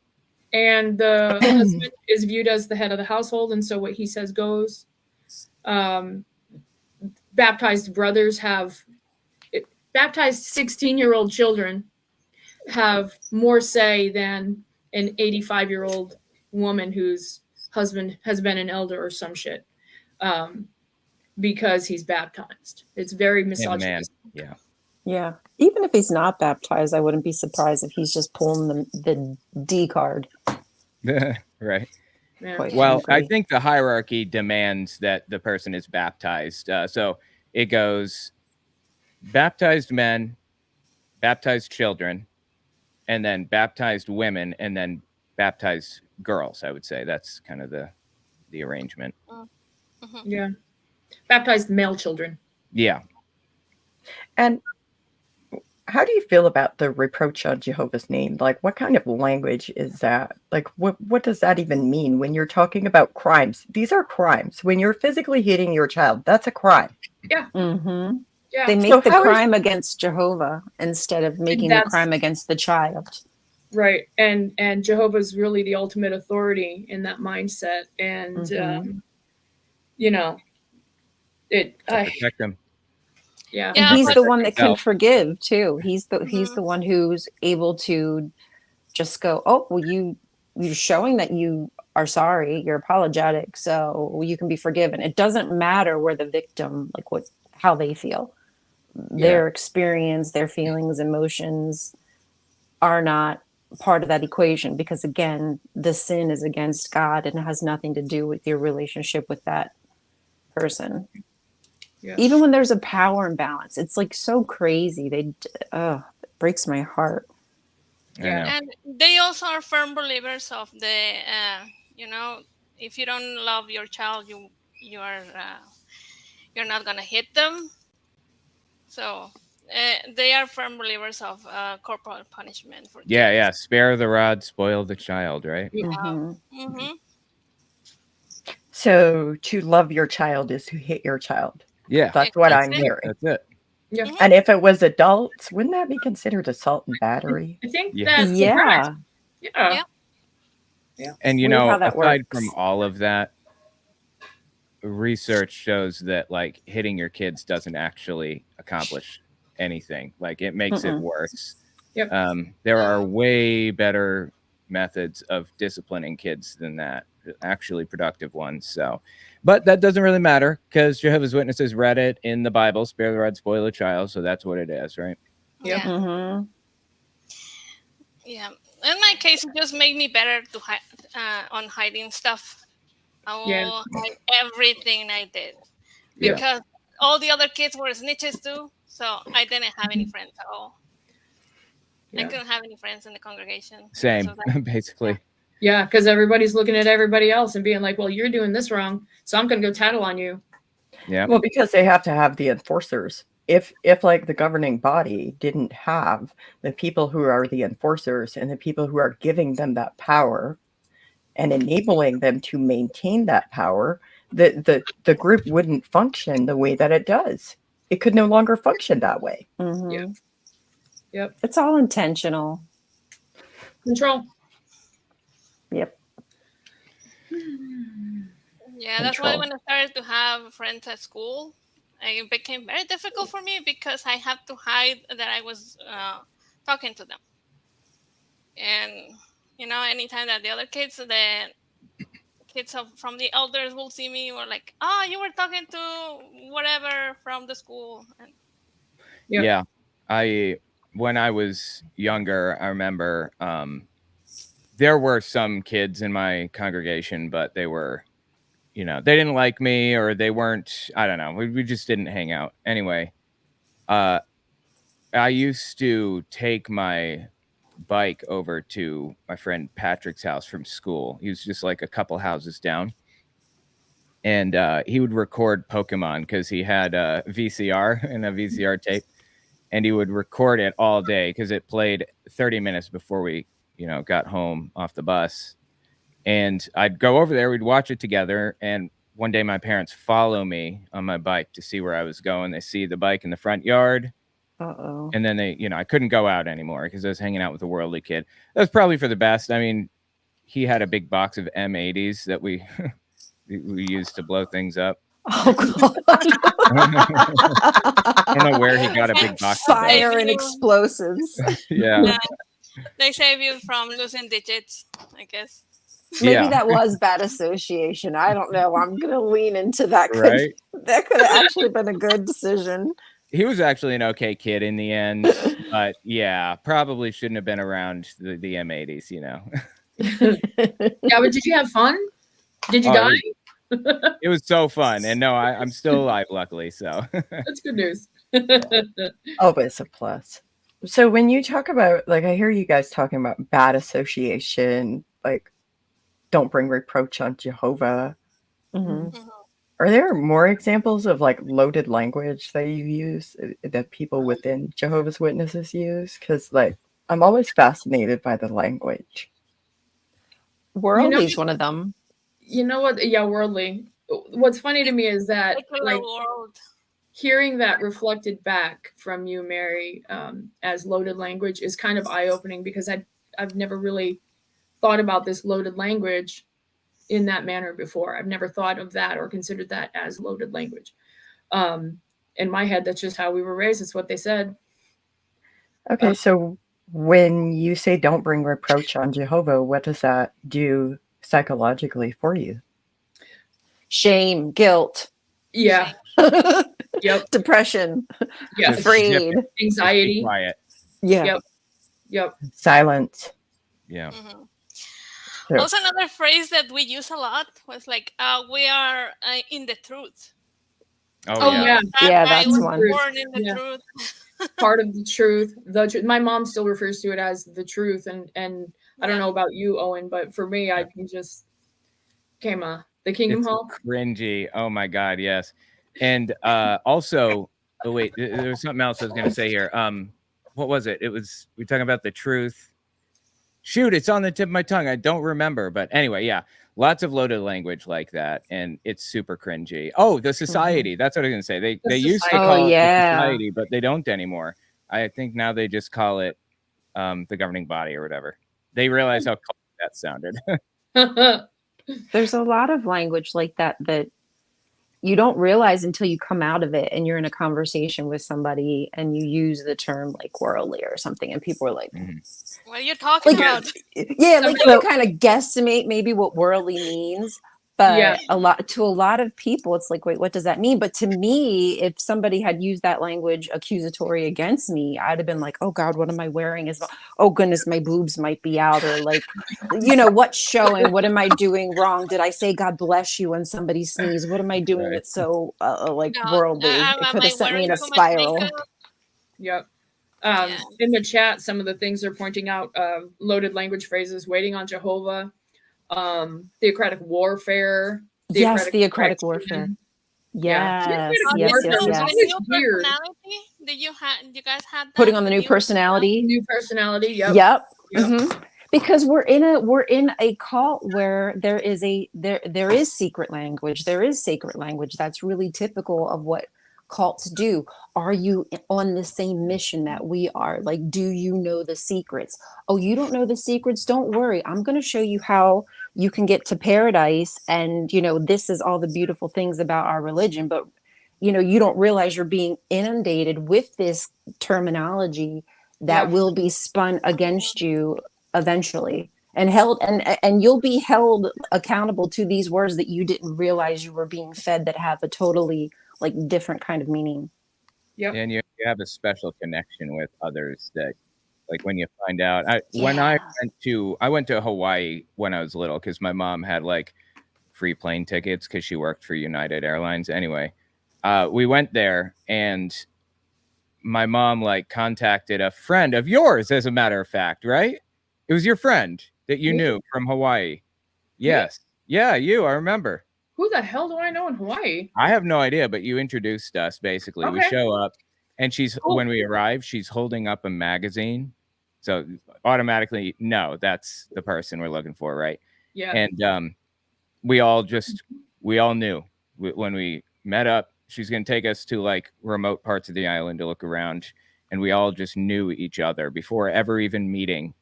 [SPEAKER 5] And the husband is viewed as the head of the household, and so what he says goes. Baptized brothers baptized 16-year-old children have more say than an 85-year-old woman whose husband has been an elder or some shit, because he's baptized. It's very
[SPEAKER 4] And man,
[SPEAKER 5] misogynistic.
[SPEAKER 4] yeah.
[SPEAKER 6] Yeah. Even if he's not baptized, I wouldn't be surprised if he's just pulling the D card.
[SPEAKER 4] Right.
[SPEAKER 5] Yeah.
[SPEAKER 6] Quite
[SPEAKER 4] Well, I
[SPEAKER 6] frankly.
[SPEAKER 4] think the hierarchy demands that the person is baptized. So it goes baptized men, baptized children, and then baptized women, and then baptized girls. I would say that's kind of the arrangement.
[SPEAKER 5] Yeah. Baptized male children.
[SPEAKER 4] Yeah.
[SPEAKER 1] And how do you feel about the reproach on Jehovah's name? Like, what kind of language is that? Like, what does that even mean when you're talking about crimes? These are crimes. When you're physically hitting your child, that's a crime.
[SPEAKER 5] Yeah.
[SPEAKER 6] Mm-hmm.
[SPEAKER 5] Yeah.
[SPEAKER 6] They
[SPEAKER 1] So
[SPEAKER 6] make the
[SPEAKER 1] how is-
[SPEAKER 6] crime against Jehovah instead of making the
[SPEAKER 5] that's-
[SPEAKER 6] crime against the child.
[SPEAKER 5] Right. And Jehovah's really the ultimate authority in that mindset. And you know,
[SPEAKER 4] Protect them.
[SPEAKER 5] yeah.
[SPEAKER 6] And he's
[SPEAKER 3] but-
[SPEAKER 6] the one that can
[SPEAKER 4] Himself.
[SPEAKER 6] forgive too. He's the one who's able to just go, oh, well, you're showing that you are sorry, you're apologetic, so you can be forgiven. It doesn't matter where the victim, like how they feel. Their experience, their feelings, emotions are not part of that equation, because again, the sin is against God and it has nothing to do with your relationship with that person.
[SPEAKER 5] Yeah.
[SPEAKER 6] Even when there's a power imbalance, it's like so crazy. It breaks my heart.
[SPEAKER 4] I know.
[SPEAKER 3] And they also are firm believers of the, if you don't love your child, you're not gonna hit them. So they are firm believers of corporal punishment for kids.
[SPEAKER 4] Yeah. Spare the rod, spoil the child, right?
[SPEAKER 1] So to love your child is to hit your child.
[SPEAKER 4] Yeah.
[SPEAKER 1] That's what I'm
[SPEAKER 3] it.
[SPEAKER 1] hearing.
[SPEAKER 4] That's it.
[SPEAKER 5] Yeah.
[SPEAKER 1] And if it was adults, wouldn't that be considered assault and battery?
[SPEAKER 5] I think
[SPEAKER 4] Yeah.
[SPEAKER 5] that's
[SPEAKER 6] Yeah.
[SPEAKER 5] correct.
[SPEAKER 3] Yeah.
[SPEAKER 4] And you
[SPEAKER 6] Weird
[SPEAKER 4] know,
[SPEAKER 6] how that
[SPEAKER 4] aside
[SPEAKER 6] works.
[SPEAKER 4] from all of that, research shows that like hitting your kids doesn't actually accomplish anything. Like it makes it worse.
[SPEAKER 5] Yep.
[SPEAKER 4] There are way better methods of disciplining kids than that, actually productive ones. So, but that doesn't really matter because Jehovah's Witnesses read it in the Bible, spare the rod, spoil the child. So that's what it is, right?
[SPEAKER 5] Yep.
[SPEAKER 3] Yeah.
[SPEAKER 6] Mm-hmm.
[SPEAKER 3] Yeah. In my case, it just made me better to on hiding stuff. I will hide everything I did because all the other kids were snitches too. So I didn't have any friends at all. I couldn't have any friends in the congregation.
[SPEAKER 4] Same,
[SPEAKER 3] So
[SPEAKER 4] basically.
[SPEAKER 5] Yeah, because everybody's looking at everybody else and being like, well, you're doing this wrong, so I'm going to go tattle on you.
[SPEAKER 4] Yeah.
[SPEAKER 1] Well, because they have to have the enforcers. If like the governing body didn't have the people who are the enforcers and the people who are giving them that power and enabling them to maintain that power, the group wouldn't function the way that it does. It could no longer function that way.
[SPEAKER 6] Mm-hmm.
[SPEAKER 5] Yep.
[SPEAKER 6] It's all intentional.
[SPEAKER 5] Control.
[SPEAKER 6] Yep.
[SPEAKER 3] Yeah, that's why
[SPEAKER 1] control.
[SPEAKER 3] when I started to have friends at school, it became very difficult for me because I had to hide that I was talking to them. And anytime that the other kids, the kids from the elders will see me, or like, oh, you were talking to whatever from the school. And
[SPEAKER 4] Yeah. When I was younger, I remember there were some kids in my congregation, but they were, they didn't like me, or they weren't, I don't know. We just didn't hang out. Anyway, I used to take my bike over to my friend Patrick's house from school. He was just like a couple houses down. And he would record Pokemon because he had a VCR and a VCR tape. And he would record it all day because it played 30 minutes before we, got home off the bus. And I'd go over there, we'd watch it together. And one day my parents follow me on my bike to see where I was going. They see the bike in the front yard.
[SPEAKER 6] Uh-oh.
[SPEAKER 4] And then they, I couldn't go out anymore because I was hanging out with a worldly kid. That was probably for the best. I mean, he had a big box of M80s that we used to blow things up.
[SPEAKER 6] Oh, God.
[SPEAKER 4] I don't know where he got a big box of those.
[SPEAKER 6] Fire and explosives.
[SPEAKER 4] Yeah.
[SPEAKER 3] They save you from losing digits, I guess.
[SPEAKER 6] Maybe that was bad association. I don't know. I'm going to lean into that.
[SPEAKER 4] Right?
[SPEAKER 6] That could have actually been a good decision.
[SPEAKER 4] He was actually an okay kid in the end, but yeah, probably shouldn't have been around the M80s,
[SPEAKER 5] Yeah, but did you have fun? Did you die?
[SPEAKER 4] It was so fun. And no, I'm still alive, luckily. So
[SPEAKER 5] that's good news.
[SPEAKER 1] Always a plus. So when you talk about, like, I hear you guys talking about bad association, like, don't bring reproach on Jehovah.
[SPEAKER 6] Mm-hmm.
[SPEAKER 1] Are there more examples of like loaded language that you use that people within Jehovah's Witnesses use? Because like I'm always fascinated by the language.
[SPEAKER 6] Worldly's one of them.
[SPEAKER 5] You know what? Yeah, worldly. What's funny to me is that like hearing that reflected back from you, Mary, as loaded language is kind of eye-opening because I've never really thought about this loaded language in that manner before. I've never thought of that or considered that as loaded language. In my head, that's just how we were raised. It's what they said.
[SPEAKER 1] Okay, so when you say don't bring reproach on Jehovah, what does that do psychologically for you?
[SPEAKER 6] Shame, guilt.
[SPEAKER 5] Yeah. Yep.
[SPEAKER 6] Depression.
[SPEAKER 5] Yeah.
[SPEAKER 6] Afraid.
[SPEAKER 5] Anxiety.
[SPEAKER 4] Quiet.
[SPEAKER 6] Yeah.
[SPEAKER 5] Yep.
[SPEAKER 1] Silence.
[SPEAKER 4] Yeah.
[SPEAKER 1] Sure.
[SPEAKER 3] Also, another phrase that we use a lot was like, we are in the truth.
[SPEAKER 4] Oh
[SPEAKER 5] yeah.
[SPEAKER 6] Yeah, that's
[SPEAKER 3] was
[SPEAKER 6] one.
[SPEAKER 3] Born in the truth.
[SPEAKER 5] Part of the truth. My mom still refers to it as the truth, and I don't know about you, Owen, but for me, I can just the Kingdom
[SPEAKER 4] It's
[SPEAKER 5] Hall.
[SPEAKER 4] Cringy. Oh my God, yes. And also, oh wait, there was something else I was going to say here. What was it? We were talking about the truth. Shoot, it's on the tip of my tongue. I don't remember. But anyway, yeah, lots of loaded language like that. And it's super cringy. Oh, the society. That's what I was going to say. They used to call it the society, but they don't anymore. I think now they just call it the governing body or whatever. They realize how cool that sounded.
[SPEAKER 6] There's a lot of language like that you don't realize until you come out of it and you're in a conversation with somebody and you use the term like worldly or something and people are like,
[SPEAKER 3] what are you talking about?
[SPEAKER 6] Yeah, like you kind of guesstimate maybe what worldly means. But a lot of people, it's like, wait, what does that mean? But to me, if somebody had used that language accusatory against me, I'd have been like, oh God, what am I wearing? Oh goodness, my boobs might be out, or like, what's showing? What am I doing wrong? Did I say God bless you when somebody sneezed? What am I doing that's so worldly? It could have sent me in a spiral.
[SPEAKER 5] Yep. In the chat, some of the things they're pointing out, loaded language phrases, waiting on Jehovah. Theocratic warfare.
[SPEAKER 6] Theocratic warfare. Yes.
[SPEAKER 3] Weird. Did you guys have that?
[SPEAKER 6] Putting on the new personality?
[SPEAKER 5] New personality, yep.
[SPEAKER 6] Mm-hmm. Because we're in a cult where there is secret language. There is sacred language. That's really typical of what cults do. Are you on the same mission that we are? Like, do you know the secrets? Oh, you don't know the secrets? Don't worry. I'm going to show you how you can get to paradise. And, this is all the beautiful things about our religion. But, you don't realize you're being inundated with this terminology that will be spun against you eventually, and held, and you'll be held accountable to these words that you didn't realize you were being fed, that have a totally like different kind of meaning.
[SPEAKER 5] Yep.
[SPEAKER 4] And you have a special connection with others that, like, when you find out. I went to Hawaii when I was little because my mom had like free plane tickets because she worked for United Airlines. Anyway, we went there, and my mom like contacted a friend of yours, as a matter of fact, right? It was your friend that you knew from Hawaii. Yes. Yeah, you. I remember.
[SPEAKER 5] Who the hell do I know in Hawaii?
[SPEAKER 4] I have no idea, but you introduced us, basically.
[SPEAKER 5] Okay.
[SPEAKER 4] We show up, and
[SPEAKER 5] Cool.
[SPEAKER 4] when we arrive, she's holding up a magazine. So automatically, no, that's the person we're looking for, right?
[SPEAKER 5] Yeah.
[SPEAKER 4] And we all knew when we met up, she's going to take us to like remote parts of the island to look around. And we all just knew each other before ever even meeting.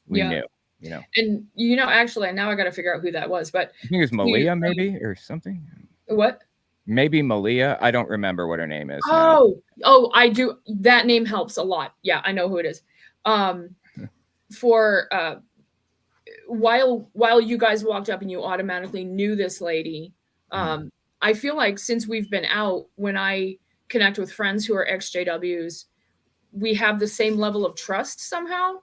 [SPEAKER 4] We knew.
[SPEAKER 5] And actually, now I got to figure out who that was. But
[SPEAKER 4] I think it was Malia, maybe, or something.
[SPEAKER 5] What?
[SPEAKER 4] Maybe Malia. I don't remember what her name is. Now.
[SPEAKER 5] Oh, I do. That name helps a lot. Yeah, I know who it is. For while you guys walked up and you automatically knew this lady, I feel like since we've been out, when I connect with friends who are ex-JWs, we have the same level of trust somehow.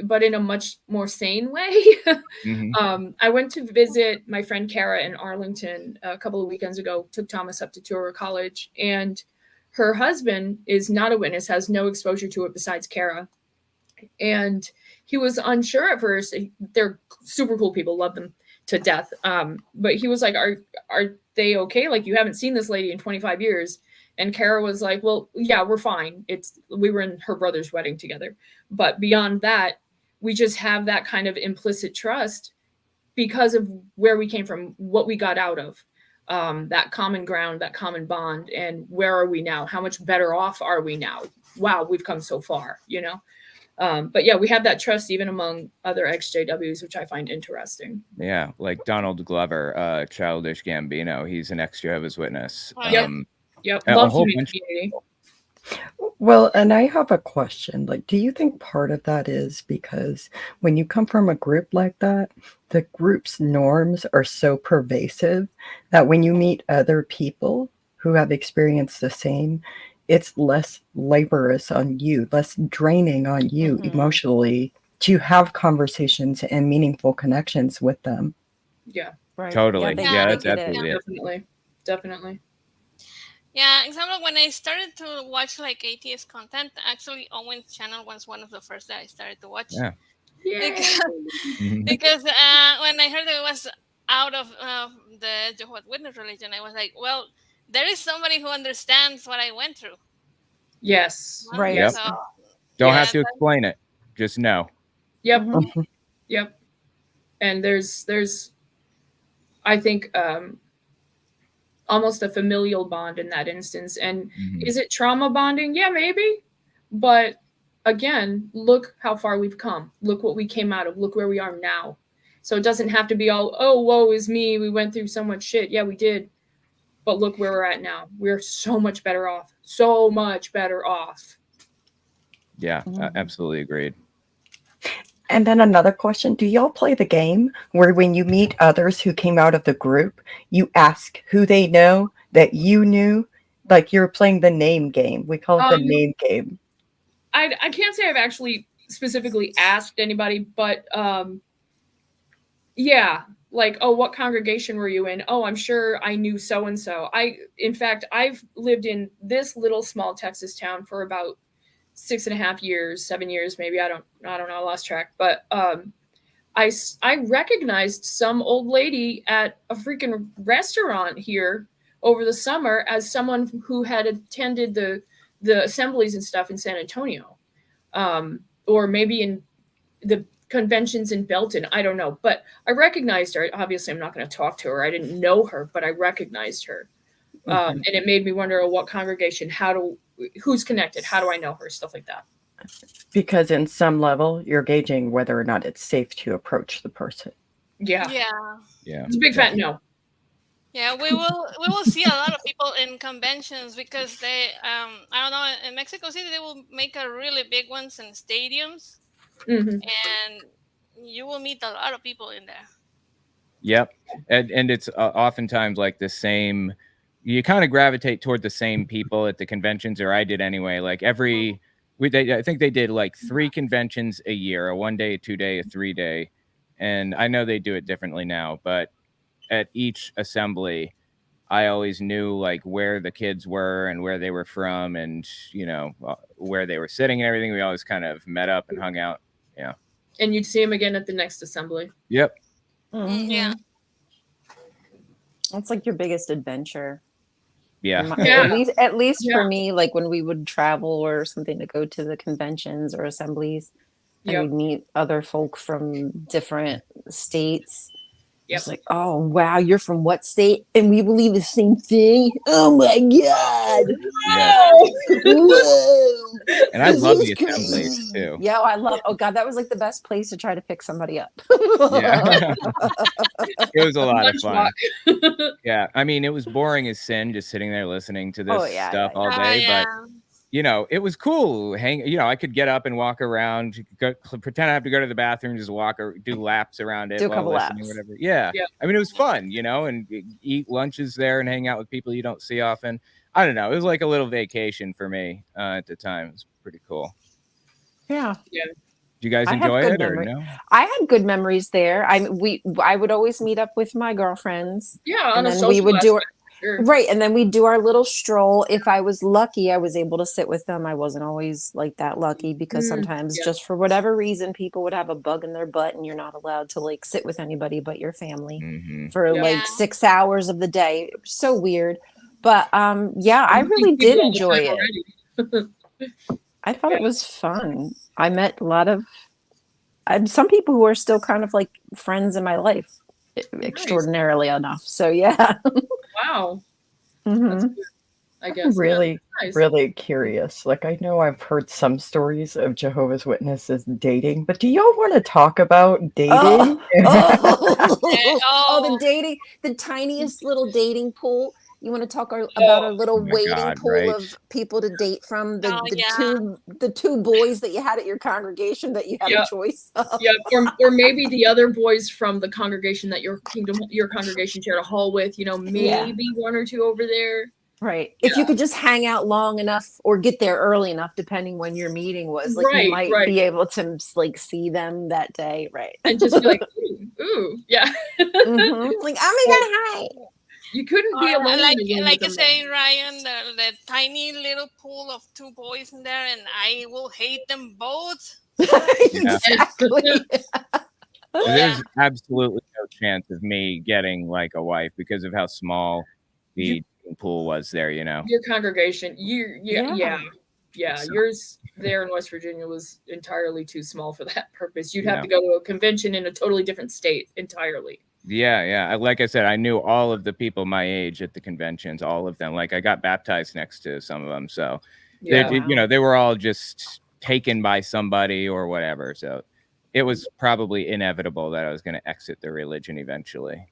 [SPEAKER 5] But in a much more sane way. I went to visit my friend Carrie in Arlington a couple of weekends ago, took Thomas up to tour her college, and her husband is not a witness, has no exposure to it besides Carrie. And he was unsure at first. They're super cool people, love them to death. But he was like, are they okay? Like, you haven't seen this lady in 25 years. And Kara was like, well, yeah, we're fine. We were in her brother's wedding together. But beyond that, we just have that kind of implicit trust because of where we came from, what we got out of, that common ground, that common bond. And where are we now? How much better off are we now? Wow, we've come so far, But yeah, we have that trust even among other ex-JWs, which I find interesting.
[SPEAKER 4] Yeah, like Donald Glover, Childish Gambino. He's an ex-Jehovah's Witness.
[SPEAKER 5] Yep.
[SPEAKER 4] A whole bunch of
[SPEAKER 5] people.
[SPEAKER 1] Well, and I have a question. Like, do you think part of that is because when you come from a group like that, the group's norms are so pervasive that when you meet other people who have experienced the same, it's less laborious on you, less draining on you emotionally to have conversations and meaningful connections with them?
[SPEAKER 5] Yeah.
[SPEAKER 6] Right.
[SPEAKER 4] Totally.
[SPEAKER 6] Yeah,
[SPEAKER 4] That's absolutely it.
[SPEAKER 5] Definitely.
[SPEAKER 3] Yeah, example, when I started to watch like atheist content, actually Owen's channel was one of the first that I started to watch.
[SPEAKER 4] Yeah.
[SPEAKER 3] Because when I heard that it was out of the Jehovah's Witness religion, I was like, well, there is somebody who understands what I went through.
[SPEAKER 5] Yes.
[SPEAKER 6] Right.
[SPEAKER 4] Yep.
[SPEAKER 3] So,
[SPEAKER 4] Don't have to explain it. Just know.
[SPEAKER 5] Yep.
[SPEAKER 1] Mhm.
[SPEAKER 5] Yep. And there's I think almost a familial bond in that instance. And is it trauma bonding? Yeah, maybe. But again, look how far we've come. Look what we came out of. Look where we are now. So it doesn't have to be all, oh, woe is me. We went through so much shit. Yeah, we did. But look where we're at now. We're so much better off. So much better off.
[SPEAKER 4] Yeah, absolutely agreed.
[SPEAKER 1] And then another question, do y'all play the game where when you meet others who came out of the group, you ask who they know that you knew? Like you're playing the name game. We call it the name game.
[SPEAKER 5] I can't say I've actually specifically asked anybody, but yeah, like, oh, what congregation were you in? Oh, I'm sure I knew so-and-so. In fact, I've lived in this little small Texas town for about 6.5 years, 7 years, maybe. I don't know. I lost track. But I recognized some old lady at a freaking restaurant here over the summer as someone who had attended the assemblies and stuff in San Antonio, or maybe in the conventions in Belton. I don't know. But I recognized her. Obviously, I'm not going to talk to her. I didn't know her, but I recognized her. And it made me wonder, what congregation, who's connected, how do I know her, stuff like that.
[SPEAKER 1] Because in some level, you're gauging whether or not it's safe to approach the person.
[SPEAKER 5] Yeah.
[SPEAKER 4] Yeah.
[SPEAKER 5] It's a big fat no.
[SPEAKER 3] Yeah, we will see a lot of people in conventions because they I don't know, in Mexico City they will make a really big ones in stadiums, and you will meet a lot of people in there.
[SPEAKER 4] Yep, and it's oftentimes like the same. You kind of gravitate toward the same people at the conventions, or I did anyway. Like I think they did like 3 conventions a year: a 1-day, a 2-day, a 3-day, and I know they do it differently now, but at each assembly, I always knew like where the kids were and where they were from, and where they were sitting and everything. We always kind of met up and hung out. Yeah,
[SPEAKER 5] and you'd see them again at the next assembly.
[SPEAKER 4] Yep.
[SPEAKER 3] Yeah,
[SPEAKER 6] that's like your biggest adventure.
[SPEAKER 4] Yeah.
[SPEAKER 6] At least for me, like when we would travel or something to go to the conventions or assemblies, and we'd meet other folk from different states. It's like, oh wow, you're from what state? And we believe the same thing. Oh my god!
[SPEAKER 4] Whoa. And I love the assemblies too.
[SPEAKER 6] Yeah, I love. Oh god, that was like the best place to try to pick somebody up.
[SPEAKER 4] Yeah, it was a lot of fun. Yeah, I mean, it was boring as sin just sitting there listening to this stuff all day, but. It was cool. I could get up and walk around, pretend I have to go to the bathroom, just walk or do laps around it,
[SPEAKER 6] do a couple laps,
[SPEAKER 4] whatever. Yeah. I mean, it was fun, and eat lunches there and hang out with people you don't see often. I don't know. It was like a little vacation for me at the time. It was pretty cool.
[SPEAKER 6] Yeah.
[SPEAKER 4] Did you guys enjoy it or no?
[SPEAKER 6] I had good memories there. I would always meet up with my girlfriends.
[SPEAKER 5] Yeah,
[SPEAKER 6] and then we would do. Right. And then we'd do our little stroll. If I was lucky, I was able to sit with them. I wasn't always like that lucky because sometimes just for whatever reason, people would have a bug in their butt and you're not allowed to like sit with anybody but your family for like 6 hours of the day. It was so weird. But I really did enjoy it. I thought it was fun. I met a lot of some people who are still kind of like friends in my life, extraordinarily enough. So yeah.
[SPEAKER 5] Wow.
[SPEAKER 6] That's
[SPEAKER 5] good, I guess.
[SPEAKER 1] I'm really curious. Like, I know I've heard some stories of Jehovah's Witnesses dating, but do y'all want to talk about dating?
[SPEAKER 6] The dating, the tiniest little dating pool. You want to talk about our little waiting pool of people to date from, the two boys that you had at your congregation that you had a choice of.
[SPEAKER 5] Or maybe the other boys from the congregation that your congregation shared a hall with, maybe one or two over there.
[SPEAKER 6] Right. If you could just hang out long enough or get there early enough, depending when your meeting was, like you might be able to like see them that day. Right.
[SPEAKER 5] And just be like, ooh, yeah.
[SPEAKER 6] Like, oh my God, hi.
[SPEAKER 5] You couldn't be alone.
[SPEAKER 3] Like you say, Ryan, the tiny little pool of two boys in there, and I will hate them both.
[SPEAKER 6] Exactly.
[SPEAKER 4] There's absolutely no chance of me getting like a wife because of how small the pool was there.
[SPEAKER 5] Your congregation, yours there in West Virginia was entirely too small for that purpose. You'd have to go to a convention in a totally different state entirely.
[SPEAKER 4] Yeah. Like I said, I knew all of the people my age at the conventions, all of them. Like I got baptized next to some of them. So, they were all just taken by somebody or whatever. So it was probably inevitable that I was going to exit the religion eventually.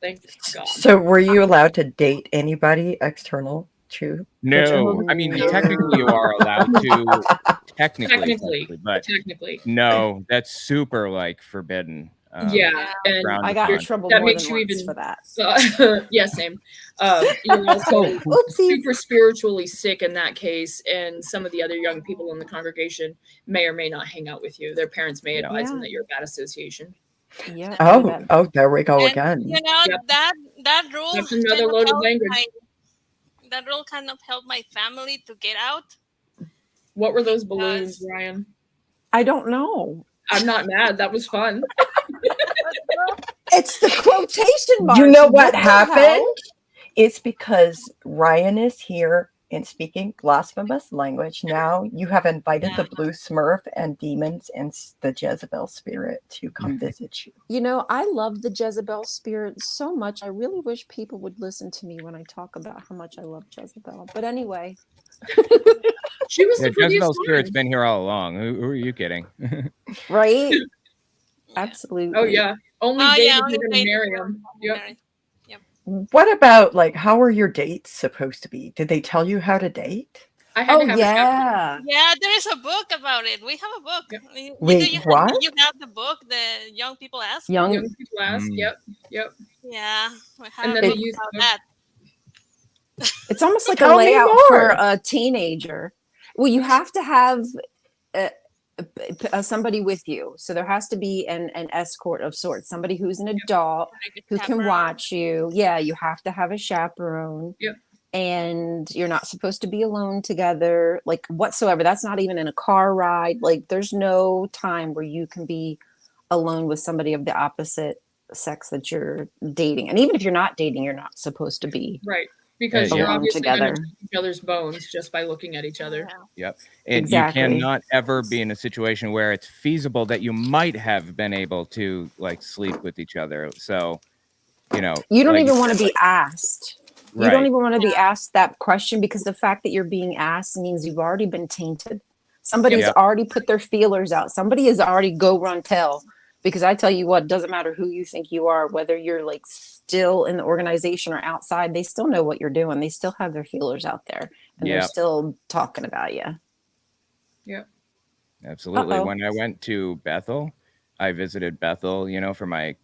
[SPEAKER 5] Thank God.
[SPEAKER 1] So were you allowed to date anybody external to?
[SPEAKER 4] No. I mean, technically you are allowed to. Technically. No, that's super like forbidden.
[SPEAKER 5] And
[SPEAKER 6] I got in trouble
[SPEAKER 5] that
[SPEAKER 6] more
[SPEAKER 5] makes
[SPEAKER 6] than
[SPEAKER 5] you
[SPEAKER 6] once
[SPEAKER 5] even
[SPEAKER 6] for that.
[SPEAKER 5] Same. You're also super spiritually sick in that case, and some of the other young people in the congregation may or may not hang out with you. Their parents may advise them that you're a bad association.
[SPEAKER 6] Yeah.
[SPEAKER 1] Oh, there we go again.
[SPEAKER 3] That rule.
[SPEAKER 5] That's another loaded language.
[SPEAKER 3] That rule kind of helped my family to get out.
[SPEAKER 5] What were those balloons, Ryan?
[SPEAKER 6] I don't know.
[SPEAKER 5] I'm not mad. That was fun.
[SPEAKER 6] It's the quotation marks.
[SPEAKER 1] You know what happened? It's because Ryan is here in speaking blasphemous language. Now you have invited the blue smurf and demons and the Jezebel spirit to come visit you.
[SPEAKER 6] You know, I love the Jezebel spirit so much. I really wish people would listen to me when I talk about how much I love Jezebel. But anyway.
[SPEAKER 5] She was the prettiest
[SPEAKER 4] Jezebel spirit's
[SPEAKER 5] one.
[SPEAKER 4] been here all along. Who are you kidding?
[SPEAKER 6] Right? Absolutely.
[SPEAKER 5] Oh, yeah. Only
[SPEAKER 3] Oh,
[SPEAKER 5] David
[SPEAKER 3] yeah, only
[SPEAKER 5] didn't
[SPEAKER 3] David
[SPEAKER 5] marry
[SPEAKER 3] were
[SPEAKER 5] him.
[SPEAKER 3] married.
[SPEAKER 1] What about, like, how are your dates supposed to be? Did they tell you how to date?
[SPEAKER 5] I had
[SPEAKER 6] Oh,
[SPEAKER 5] to have
[SPEAKER 6] yeah.
[SPEAKER 3] Yeah, there is a book about it. We have a book.
[SPEAKER 5] Yep.
[SPEAKER 1] Wait, what?
[SPEAKER 3] You have the book, the Young People Ask?
[SPEAKER 6] Young.
[SPEAKER 5] young people ask.
[SPEAKER 4] Mm.
[SPEAKER 5] Yep.
[SPEAKER 3] Yeah, we have
[SPEAKER 5] And
[SPEAKER 3] a
[SPEAKER 5] then
[SPEAKER 3] book
[SPEAKER 5] the youth
[SPEAKER 3] about
[SPEAKER 5] book.
[SPEAKER 3] that.
[SPEAKER 6] It's almost like a
[SPEAKER 1] Tell me
[SPEAKER 6] layout
[SPEAKER 1] more.
[SPEAKER 6] for a teenager. Well, you have to have somebody with you. So there has to be an escort of sorts, somebody who's an adult
[SPEAKER 3] Like a
[SPEAKER 6] who can
[SPEAKER 3] chaperone.
[SPEAKER 6] watch you. Yeah, you have to have a chaperone.
[SPEAKER 5] Yep.
[SPEAKER 6] And you're not supposed to be alone together, like whatsoever. That's not even in a car ride. Like there's no time where you can be alone with somebody of the opposite sex that you're dating. And even if you're not dating, you're not supposed to be
[SPEAKER 5] Right. Because
[SPEAKER 4] Yeah.
[SPEAKER 5] you're
[SPEAKER 6] alone
[SPEAKER 5] obviously
[SPEAKER 6] together.
[SPEAKER 5] going to touch each other's bones just by looking at each other.
[SPEAKER 3] Yeah.
[SPEAKER 4] Yep. And
[SPEAKER 6] Exactly.
[SPEAKER 4] you cannot ever be in a situation where it's feasible that you might have been able to like sleep with each other. So, you know,
[SPEAKER 6] You don't
[SPEAKER 4] like,
[SPEAKER 6] even want to be asked. You don't
[SPEAKER 4] right.
[SPEAKER 6] even want to be asked that question, because the fact that you're being asked means you've already been tainted. Somebody's
[SPEAKER 4] Yep.
[SPEAKER 6] already put their feelers out. Somebody has already go run tell. Because I tell you what, doesn't matter who you think you are, whether you're like still in the organization or outside, they still know what you're doing. They still have their feelers out there, and they're
[SPEAKER 4] Yep.
[SPEAKER 6] still talking about you.
[SPEAKER 5] Yep.
[SPEAKER 4] Absolutely.
[SPEAKER 6] Uh-oh.
[SPEAKER 4] When I went to Bethel, I visited Bethel, you know, for my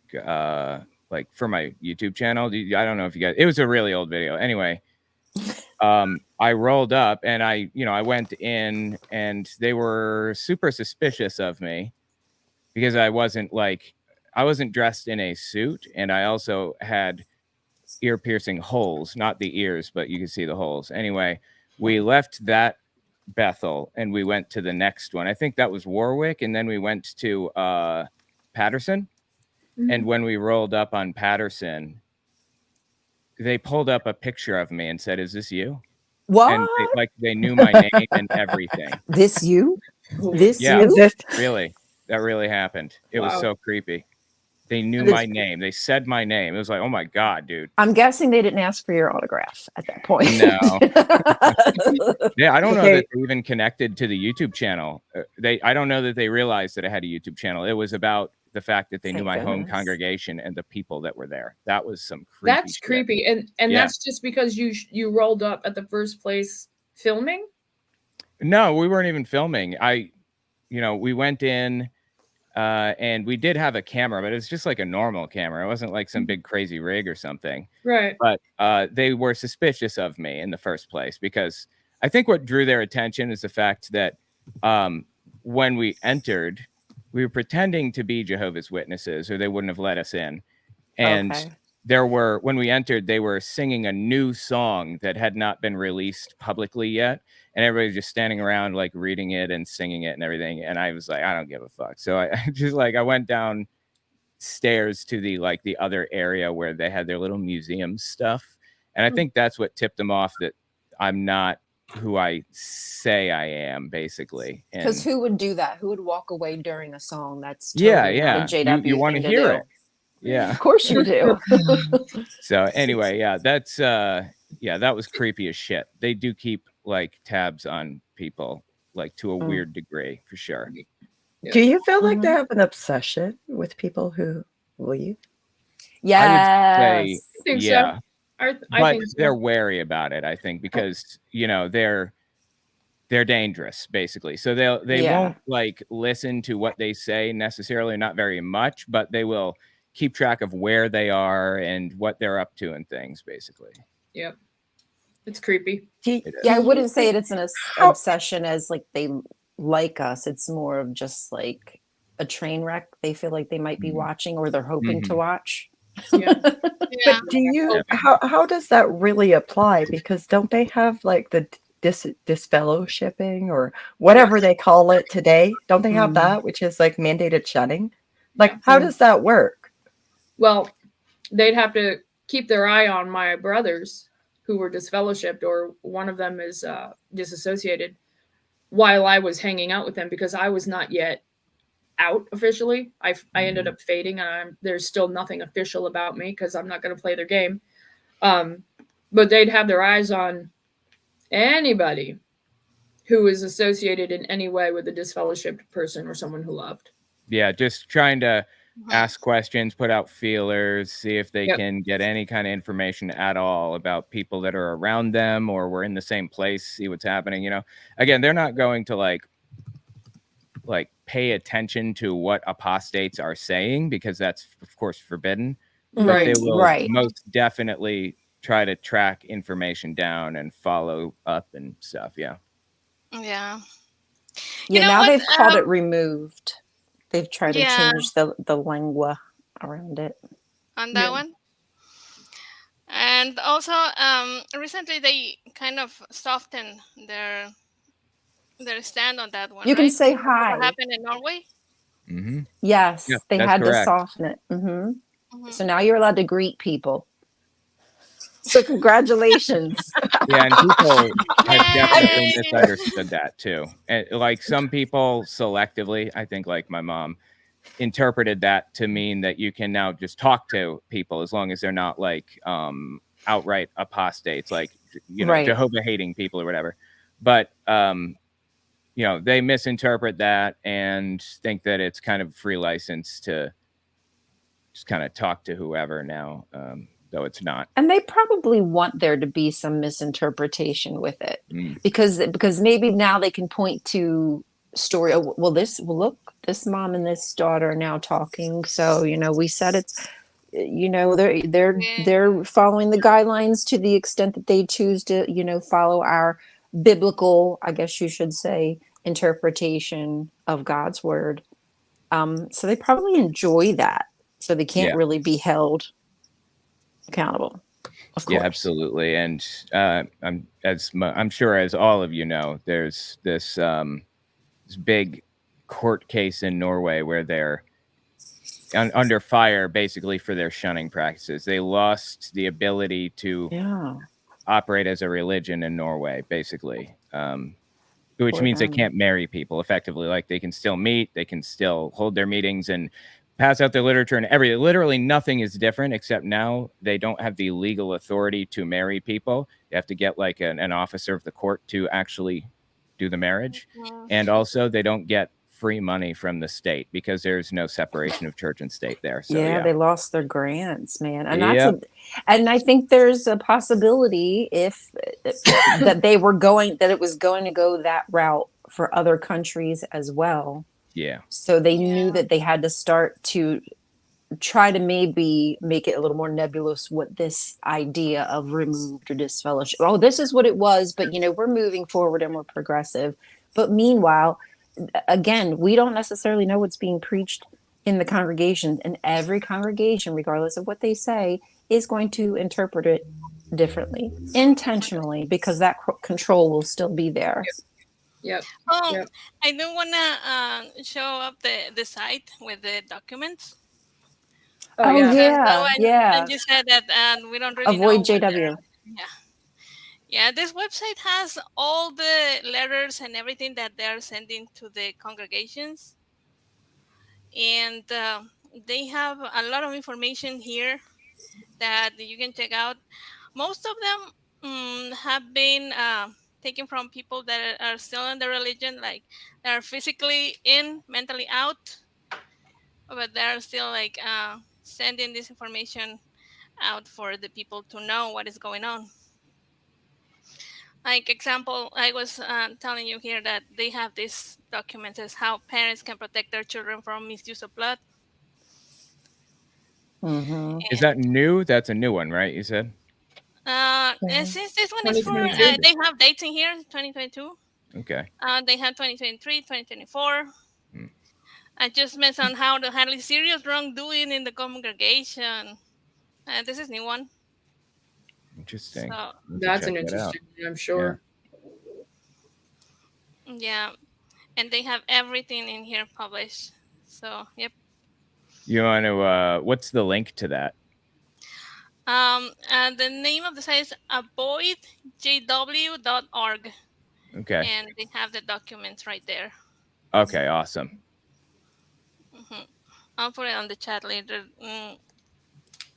[SPEAKER 4] for my YouTube channel. I don't know if you guys, it was a really old video. Anyway, I rolled up and I went in and they were super suspicious of me because I wasn't dressed in a suit, and I also had ear piercing holes, not the ears, but you can see the holes. Anyway, we left that Bethel and we went to the next one. I think that was Warwick, and then we went to Patterson.
[SPEAKER 5] Mhm.
[SPEAKER 4] And when we rolled up on Patterson, they pulled up a picture of me and said, "Is this you?"
[SPEAKER 6] What?
[SPEAKER 4] And they knew my name and everything.
[SPEAKER 6] This you? This
[SPEAKER 4] Yeah.
[SPEAKER 6] you?
[SPEAKER 1] Is this
[SPEAKER 4] Really, that really happened. It was
[SPEAKER 5] Wow.
[SPEAKER 4] so creepy. They knew
[SPEAKER 6] This-
[SPEAKER 4] my name. They said my name. It was like, oh my God, dude.
[SPEAKER 6] I'm guessing they didn't ask for your autograph at that point.
[SPEAKER 4] No. Yeah, I don't know
[SPEAKER 1] Okay.
[SPEAKER 4] that they even connected to the YouTube channel. I don't know that they realized that I had a YouTube channel. It was about the fact that they knew
[SPEAKER 6] Thank
[SPEAKER 4] my home
[SPEAKER 6] goodness.
[SPEAKER 4] congregation and the people that were there. That was some creepy
[SPEAKER 5] That's
[SPEAKER 4] shit.
[SPEAKER 5] creepy. And
[SPEAKER 4] Yeah.
[SPEAKER 5] that's just because you rolled up at the first place filming?
[SPEAKER 4] No, we weren't even filming. We went in and we did have a camera, but it was just like a normal camera. It wasn't like some big crazy rig or something.
[SPEAKER 5] Right.
[SPEAKER 4] But they were suspicious of me in the first place because I think what drew their attention is the fact that when we entered, we were pretending to be Jehovah's Witnesses, or they wouldn't have let us in. And
[SPEAKER 6] Okay.
[SPEAKER 4] when we entered, they were singing a new song that had not been released publicly yet. And everybody was just standing around, like reading it and singing it and everything. And I was like, I don't give a fuck. So I went downstairs to the other area where they had their little museum stuff. And I think that's what tipped them off that I'm not who I say I am, basically.
[SPEAKER 6] Because
[SPEAKER 4] And
[SPEAKER 6] who would do that? Who would walk away during a song that's
[SPEAKER 4] yeah,
[SPEAKER 6] totally not a JW
[SPEAKER 4] you want to
[SPEAKER 6] thing
[SPEAKER 4] hear
[SPEAKER 6] do?
[SPEAKER 4] it. Yeah.
[SPEAKER 6] Of course you do.
[SPEAKER 4] So anyway, yeah, that's that was creepy as shit. They do keep like tabs on people like to a weird degree for sure.
[SPEAKER 1] Do you feel like they
[SPEAKER 6] Mhm.
[SPEAKER 1] have an obsession with people who leave?
[SPEAKER 6] Yes.
[SPEAKER 4] I
[SPEAKER 5] think so.
[SPEAKER 4] yeah,
[SPEAKER 5] I
[SPEAKER 4] but
[SPEAKER 5] think so.
[SPEAKER 4] they're wary about it, I think, because they're dangerous basically. So they
[SPEAKER 6] Yeah.
[SPEAKER 4] won't like listen to what they say necessarily, not very much, but they will keep track of where they are and what they're up to and things basically.
[SPEAKER 5] Yep. It's creepy.
[SPEAKER 1] Do
[SPEAKER 6] Yeah, I
[SPEAKER 1] you
[SPEAKER 6] wouldn't say
[SPEAKER 1] think-
[SPEAKER 6] it's an
[SPEAKER 1] How-
[SPEAKER 6] obsession as like they like us. It's more of just like a train wreck they feel like they might be watching, or they're hoping to watch.
[SPEAKER 5] Yeah.
[SPEAKER 3] Yeah.
[SPEAKER 1] But do you how does that really apply? Because don't they have like the disfellowshipping or whatever they call it today? Don't they have
[SPEAKER 6] Mhm.
[SPEAKER 1] that, which is like mandated shunning? Like,
[SPEAKER 5] Yeah.
[SPEAKER 1] how does that work?
[SPEAKER 5] Well, they'd have to keep their eye on my brothers who were disfellowshipped, or one of them is disassociated, while I was hanging out with them, because I was not yet out officially. I ended up fading, and there's still nothing official about me because I'm not going to play their game. But they'd have their eyes on anybody who is associated in any way with a disfellowshipped person or someone who loved.
[SPEAKER 4] Yeah, just trying to ask questions, put out feelers, see if they can get any kind of information at all about people that are around them or were in the same place, see what's happening. You know, again, they're not going to like pay attention to what apostates are saying, because that's of course forbidden. But they will most definitely try to track information down and follow up and stuff. Yeah.
[SPEAKER 3] Yeah.
[SPEAKER 6] Yeah, now they've called it removed. They've tried to change the lingua around it.
[SPEAKER 3] On that one. And also, recently they kind of softened their stand on that one.
[SPEAKER 6] You can say hi.
[SPEAKER 3] What happened in Norway?
[SPEAKER 4] Mm-hmm.
[SPEAKER 6] Yes,
[SPEAKER 4] yeah,
[SPEAKER 6] they had
[SPEAKER 4] correct.
[SPEAKER 6] to soften it. So now you're allowed to greet people. So congratulations.
[SPEAKER 4] Yeah, and people have definitely misunderstood that too. And like some people selectively, I think like my mom, interpreted that to mean that you can now just talk to people as long as they're not like outright apostates, like, you know, Jehovah hating people or whatever. But you know, they misinterpret that and think that it's kind of free license to just kind of talk to whoever now, though it's not.
[SPEAKER 6] And they probably want there to be some misinterpretation with it, because maybe now they can point to story. Oh, well, look, this mom and this daughter are now talking. So, you know, we said it's, you know, they're following the guidelines to the extent that they choose to, you know, follow our biblical, I guess you should say, interpretation of God's word. So they probably enjoy that. So they can't really be held accountable. Of course.
[SPEAKER 4] Yeah, absolutely. And I'm sure, as all of you know, there's this big court case in Norway where they're under fire basically for their shunning practices. They lost the ability to operate as a religion in Norway, basically, which means they can't marry people effectively. Like, they can still meet, they can still hold their meetings and pass out their literature and everything. Literally nothing is different, except now they don't have the legal authority to marry people. You have to get like an officer of the court to actually do the marriage. And also they don't get free money from the state because there's no separation of church and state there. So
[SPEAKER 6] they lost their grants, man. And and I think there's a possibility that it was going to go that route for other countries as well.
[SPEAKER 4] Yeah.
[SPEAKER 6] So they knew that they had to start to try to maybe make it a little more nebulous what this idea of removed or disfellowship. Oh, this is what it was, but you know, we're moving forward and we're progressive. But meanwhile, again, we don't necessarily know what's being preached in the congregation, and every congregation, regardless of what they say, is going to interpret it differently, intentionally, because that control will still be there.
[SPEAKER 5] Yep.
[SPEAKER 3] I do want to show up the site with the documents. And you said that we don't really
[SPEAKER 6] avoid
[SPEAKER 3] know
[SPEAKER 6] JW.
[SPEAKER 3] Yeah, this website has all the letters and everything that they're sending to the congregations. And they have a lot of information here that you can check out. Most of them have been taken from people that are still in the religion, like they are physically in, mentally out, but they're still like sending this information out for the people to know what is going on. Like example, I was telling you here that they have this document as how parents can protect their children from misuse of blood.
[SPEAKER 4] Is that new? That's a new one, right? You said?
[SPEAKER 3] Since this one is for, they have dates in here, 2022.
[SPEAKER 4] Okay.
[SPEAKER 3] They have 2023, 2024. I just mentioned how to handle serious wrongdoing in the congregation. This is new one.
[SPEAKER 4] Interesting.
[SPEAKER 3] So,
[SPEAKER 5] that's an interesting one, I'm sure.
[SPEAKER 3] Yeah. And they have everything in here published. So, yep.
[SPEAKER 4] You want to, what's the link to that?
[SPEAKER 3] And the name of the site is avoidjw.org.
[SPEAKER 4] Okay.
[SPEAKER 3] And they have the documents right there.
[SPEAKER 4] Okay, awesome.
[SPEAKER 3] I'll put it on the chat later.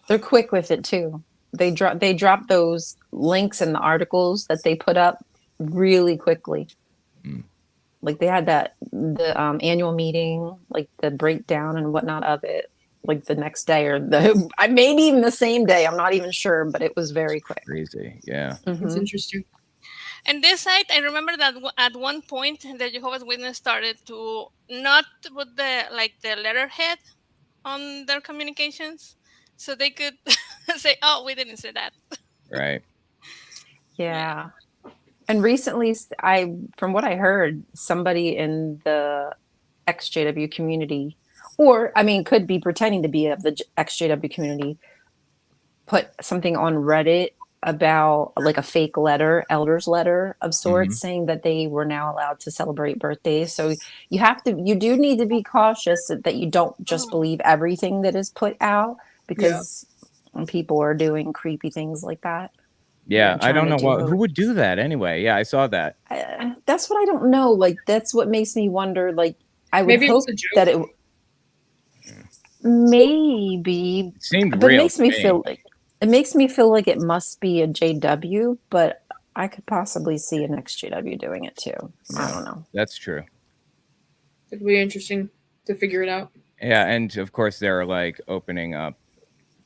[SPEAKER 6] They're quick with it too. They drop those links in the articles that they put up really quickly. Like they had the annual meeting, like the breakdown and whatnot of it, like the next day or maybe even the same day. I'm not even sure, but it was very quick.
[SPEAKER 4] Crazy, yeah.
[SPEAKER 5] That's interesting.
[SPEAKER 3] And this site, I remember that at one point the Jehovah's Witness started to not put the letterhead on their communications, so they could say, "Oh, we didn't say that."
[SPEAKER 4] Right.
[SPEAKER 6] Yeah. And recently, from what I heard, somebody in the XJW community, or I mean, could be pretending to be of the XJW community, put something on Reddit about like a fake letter, elder's letter of sorts, saying that they were now allowed to celebrate birthdays. So you do need to be cautious that you don't just believe everything that is put out, because people are doing creepy things like that.
[SPEAKER 4] Yeah, I don't know who would do that anyway. Yeah, I saw that.
[SPEAKER 6] That's what I don't know. Like, that's what makes me wonder. Like, I would hope that it maybe
[SPEAKER 4] seemed
[SPEAKER 6] but
[SPEAKER 4] real.
[SPEAKER 6] It makes me feel like it must be a JW, but I could possibly see an XJW doing it too. Yeah, I don't know.
[SPEAKER 4] That's true.
[SPEAKER 5] It'd be interesting to figure it out.
[SPEAKER 4] Yeah, and of course they're like opening up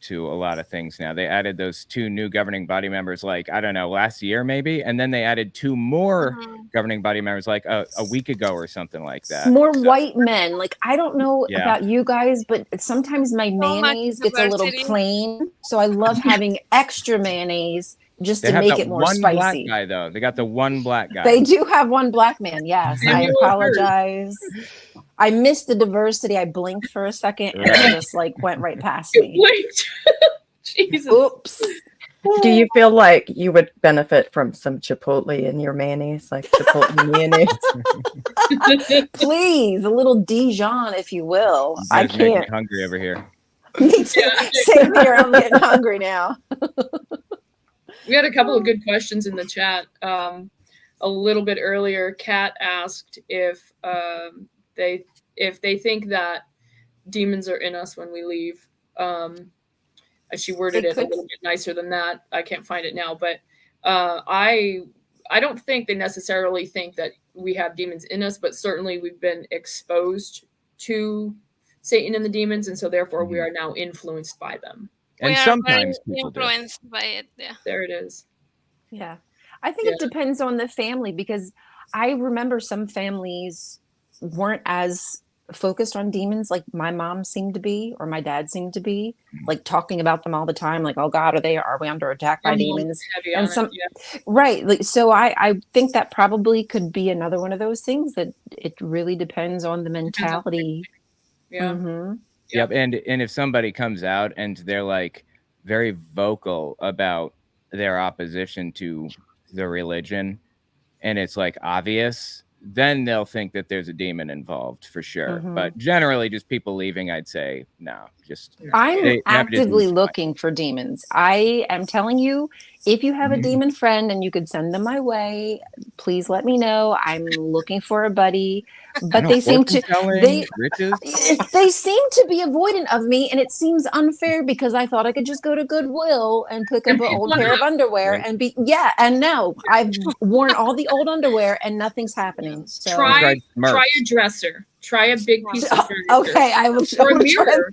[SPEAKER 4] to a lot of things now. They added those 2 new governing body members, like, I don't know, last year maybe, and then they added 2 more governing body members like a week ago or something like that.
[SPEAKER 6] More white men. Like, I don't know about you guys, but sometimes my mayonnaise gets a little plain, so I love having extra mayonnaise just to make it more spicy.
[SPEAKER 4] Black guy though. They got the one black guy.
[SPEAKER 6] They do have one black man. Yes, I apologize. I missed the diversity. I blinked for a second and it just like went right past me.
[SPEAKER 5] Jesus.
[SPEAKER 6] Oops.
[SPEAKER 1] Do you feel like you would benefit from some Chipotle in your mayonnaise, like Chipotle mayonnaise?
[SPEAKER 6] Please, a little Dijon, if you will. I can't.
[SPEAKER 4] Make me hungry over here.
[SPEAKER 6] Me too. Same here. I'm getting hungry now.
[SPEAKER 5] We had a couple of good questions in the chat. A little bit earlier, Kat asked if they think that demons are in us when we leave. She worded it a little bit nicer than that. I can't find it now, but I don't think they necessarily think that we have demons in us, but certainly we've been exposed to Satan and the demons, and so therefore we are now influenced by them.
[SPEAKER 4] And sometimes
[SPEAKER 3] influenced by it. Yeah.
[SPEAKER 5] There it is.
[SPEAKER 6] Yeah. I think it depends on the family, because I remember some families weren't as focused on demons like my mom seemed to be, or my dad seemed to be, like talking about them all the time, like, oh God, are we under attack by demons? And right. Like, so I think that probably could be another one of those things, that it really depends on the mentality.
[SPEAKER 5] Yeah.
[SPEAKER 4] Yep. And if somebody comes out and they're like very vocal about their opposition to the religion, and it's like obvious, then they'll think that there's a demon involved for sure. But generally, just people leaving, I'd say no.
[SPEAKER 6] I'm actively looking for demons. I am telling you, if you have a demon friend and you could send them my way, please let me know. I'm looking for a buddy. But they seem to be avoidant of me, and it seems unfair because I thought I could just go to Goodwill and pick up an old pair of underwear and and no, I've worn all the old underwear and nothing's happening. So
[SPEAKER 5] try a dresser. Try a big piece of furniture.
[SPEAKER 6] Okay, I will show
[SPEAKER 5] a mirror.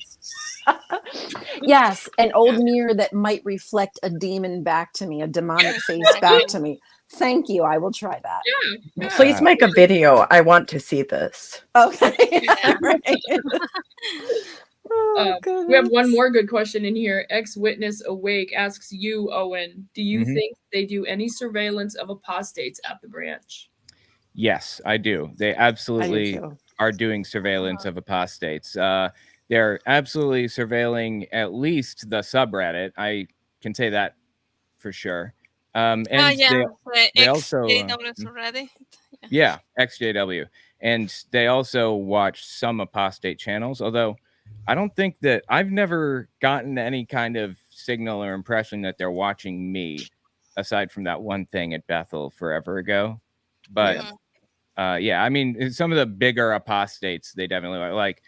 [SPEAKER 6] Yes, an old mirror that might reflect a demon back to me, a demonic face back to me. Thank you. I will try that.
[SPEAKER 5] Yeah.
[SPEAKER 1] Please make a video. I want to see this.
[SPEAKER 6] Okay.
[SPEAKER 5] We have one more good question in here. Ex-witness awake asks you, Owen, do you think they do any surveillance of apostates at the branch?
[SPEAKER 4] Yes, I do. They absolutely are doing surveillance of apostates. They're absolutely surveilling at least the subreddit. I can say that for sure. And they also XJW, and they also watch some apostate channels, although I don't think that I've never gotten any kind of signal or impression that they're watching me, aside from that one thing at Bethel forever ago. But yeah, I mean, some of the bigger apostates, they definitely like,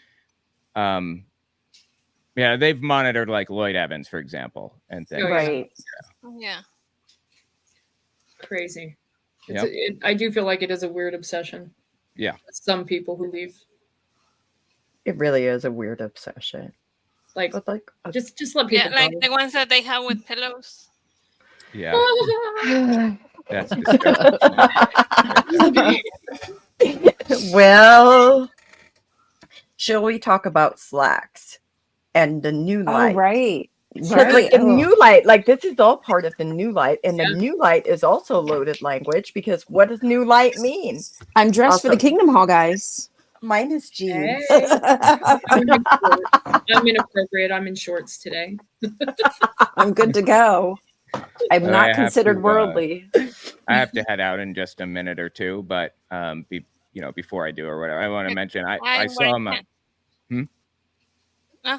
[SPEAKER 4] yeah, they've monitored like Lloyd Evans, for example, and things.
[SPEAKER 6] Right.
[SPEAKER 3] Yeah.
[SPEAKER 5] Crazy.
[SPEAKER 4] Yep.
[SPEAKER 5] I do feel like it is a weird obsession.
[SPEAKER 4] Yeah.
[SPEAKER 5] Some people who leave.
[SPEAKER 1] It really is a weird obsession.
[SPEAKER 5] Like,
[SPEAKER 1] But like,
[SPEAKER 5] just let people
[SPEAKER 3] Yeah, like
[SPEAKER 5] go.
[SPEAKER 3] the ones that they have with pillows.
[SPEAKER 4] Yeah. That's disgusting.
[SPEAKER 1] well, shall we talk about slacks and the new light?
[SPEAKER 6] Oh, right.
[SPEAKER 1] Because like the new light, like this is all part of the new light, and the
[SPEAKER 5] Yeah.
[SPEAKER 1] new light is also loaded language because what does new light mean?
[SPEAKER 6] I'm dressed for the
[SPEAKER 1] Also-
[SPEAKER 6] Kingdom Hall, guys.
[SPEAKER 1] Mine is jeans.
[SPEAKER 5] Hey. I'm inappropriate. I'm in shorts today.
[SPEAKER 6] I'm good to go. I'm
[SPEAKER 4] Well, I
[SPEAKER 6] not
[SPEAKER 4] have
[SPEAKER 6] considered
[SPEAKER 4] to,
[SPEAKER 6] worldly.
[SPEAKER 4] I have to head out in just a minute or two, but before I do or whatever, I want to mention I
[SPEAKER 3] I'm
[SPEAKER 4] saw
[SPEAKER 3] wearing
[SPEAKER 4] my.
[SPEAKER 3] pants. No.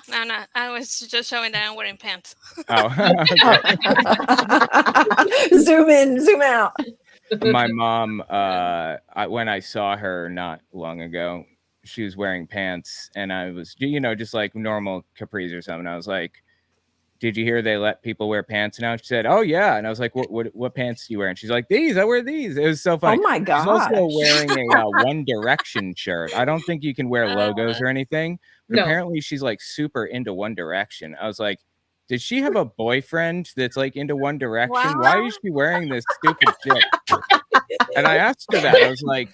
[SPEAKER 3] I was just showing that I'm wearing pants.
[SPEAKER 4] Oh,
[SPEAKER 6] Zoom in, zoom out.
[SPEAKER 4] my mom. When I saw her not long ago, she was wearing pants, and I was, just like normal capris or something. I was like, "Did you hear they let people wear pants now?" She said, "Oh yeah," and I was like, "What pants do you wear?" And she's like, "These. I wear these." It was so funny.
[SPEAKER 6] Oh my
[SPEAKER 4] She's also
[SPEAKER 6] gosh.
[SPEAKER 4] wearing a One Direction shirt. I don't think you can wear logos or anything, but
[SPEAKER 5] No.
[SPEAKER 4] apparently she's like super into One Direction. I was like, did she have a boyfriend that's like into One Direction? Why is she wearing this stupid shit? And I asked her that. I was like,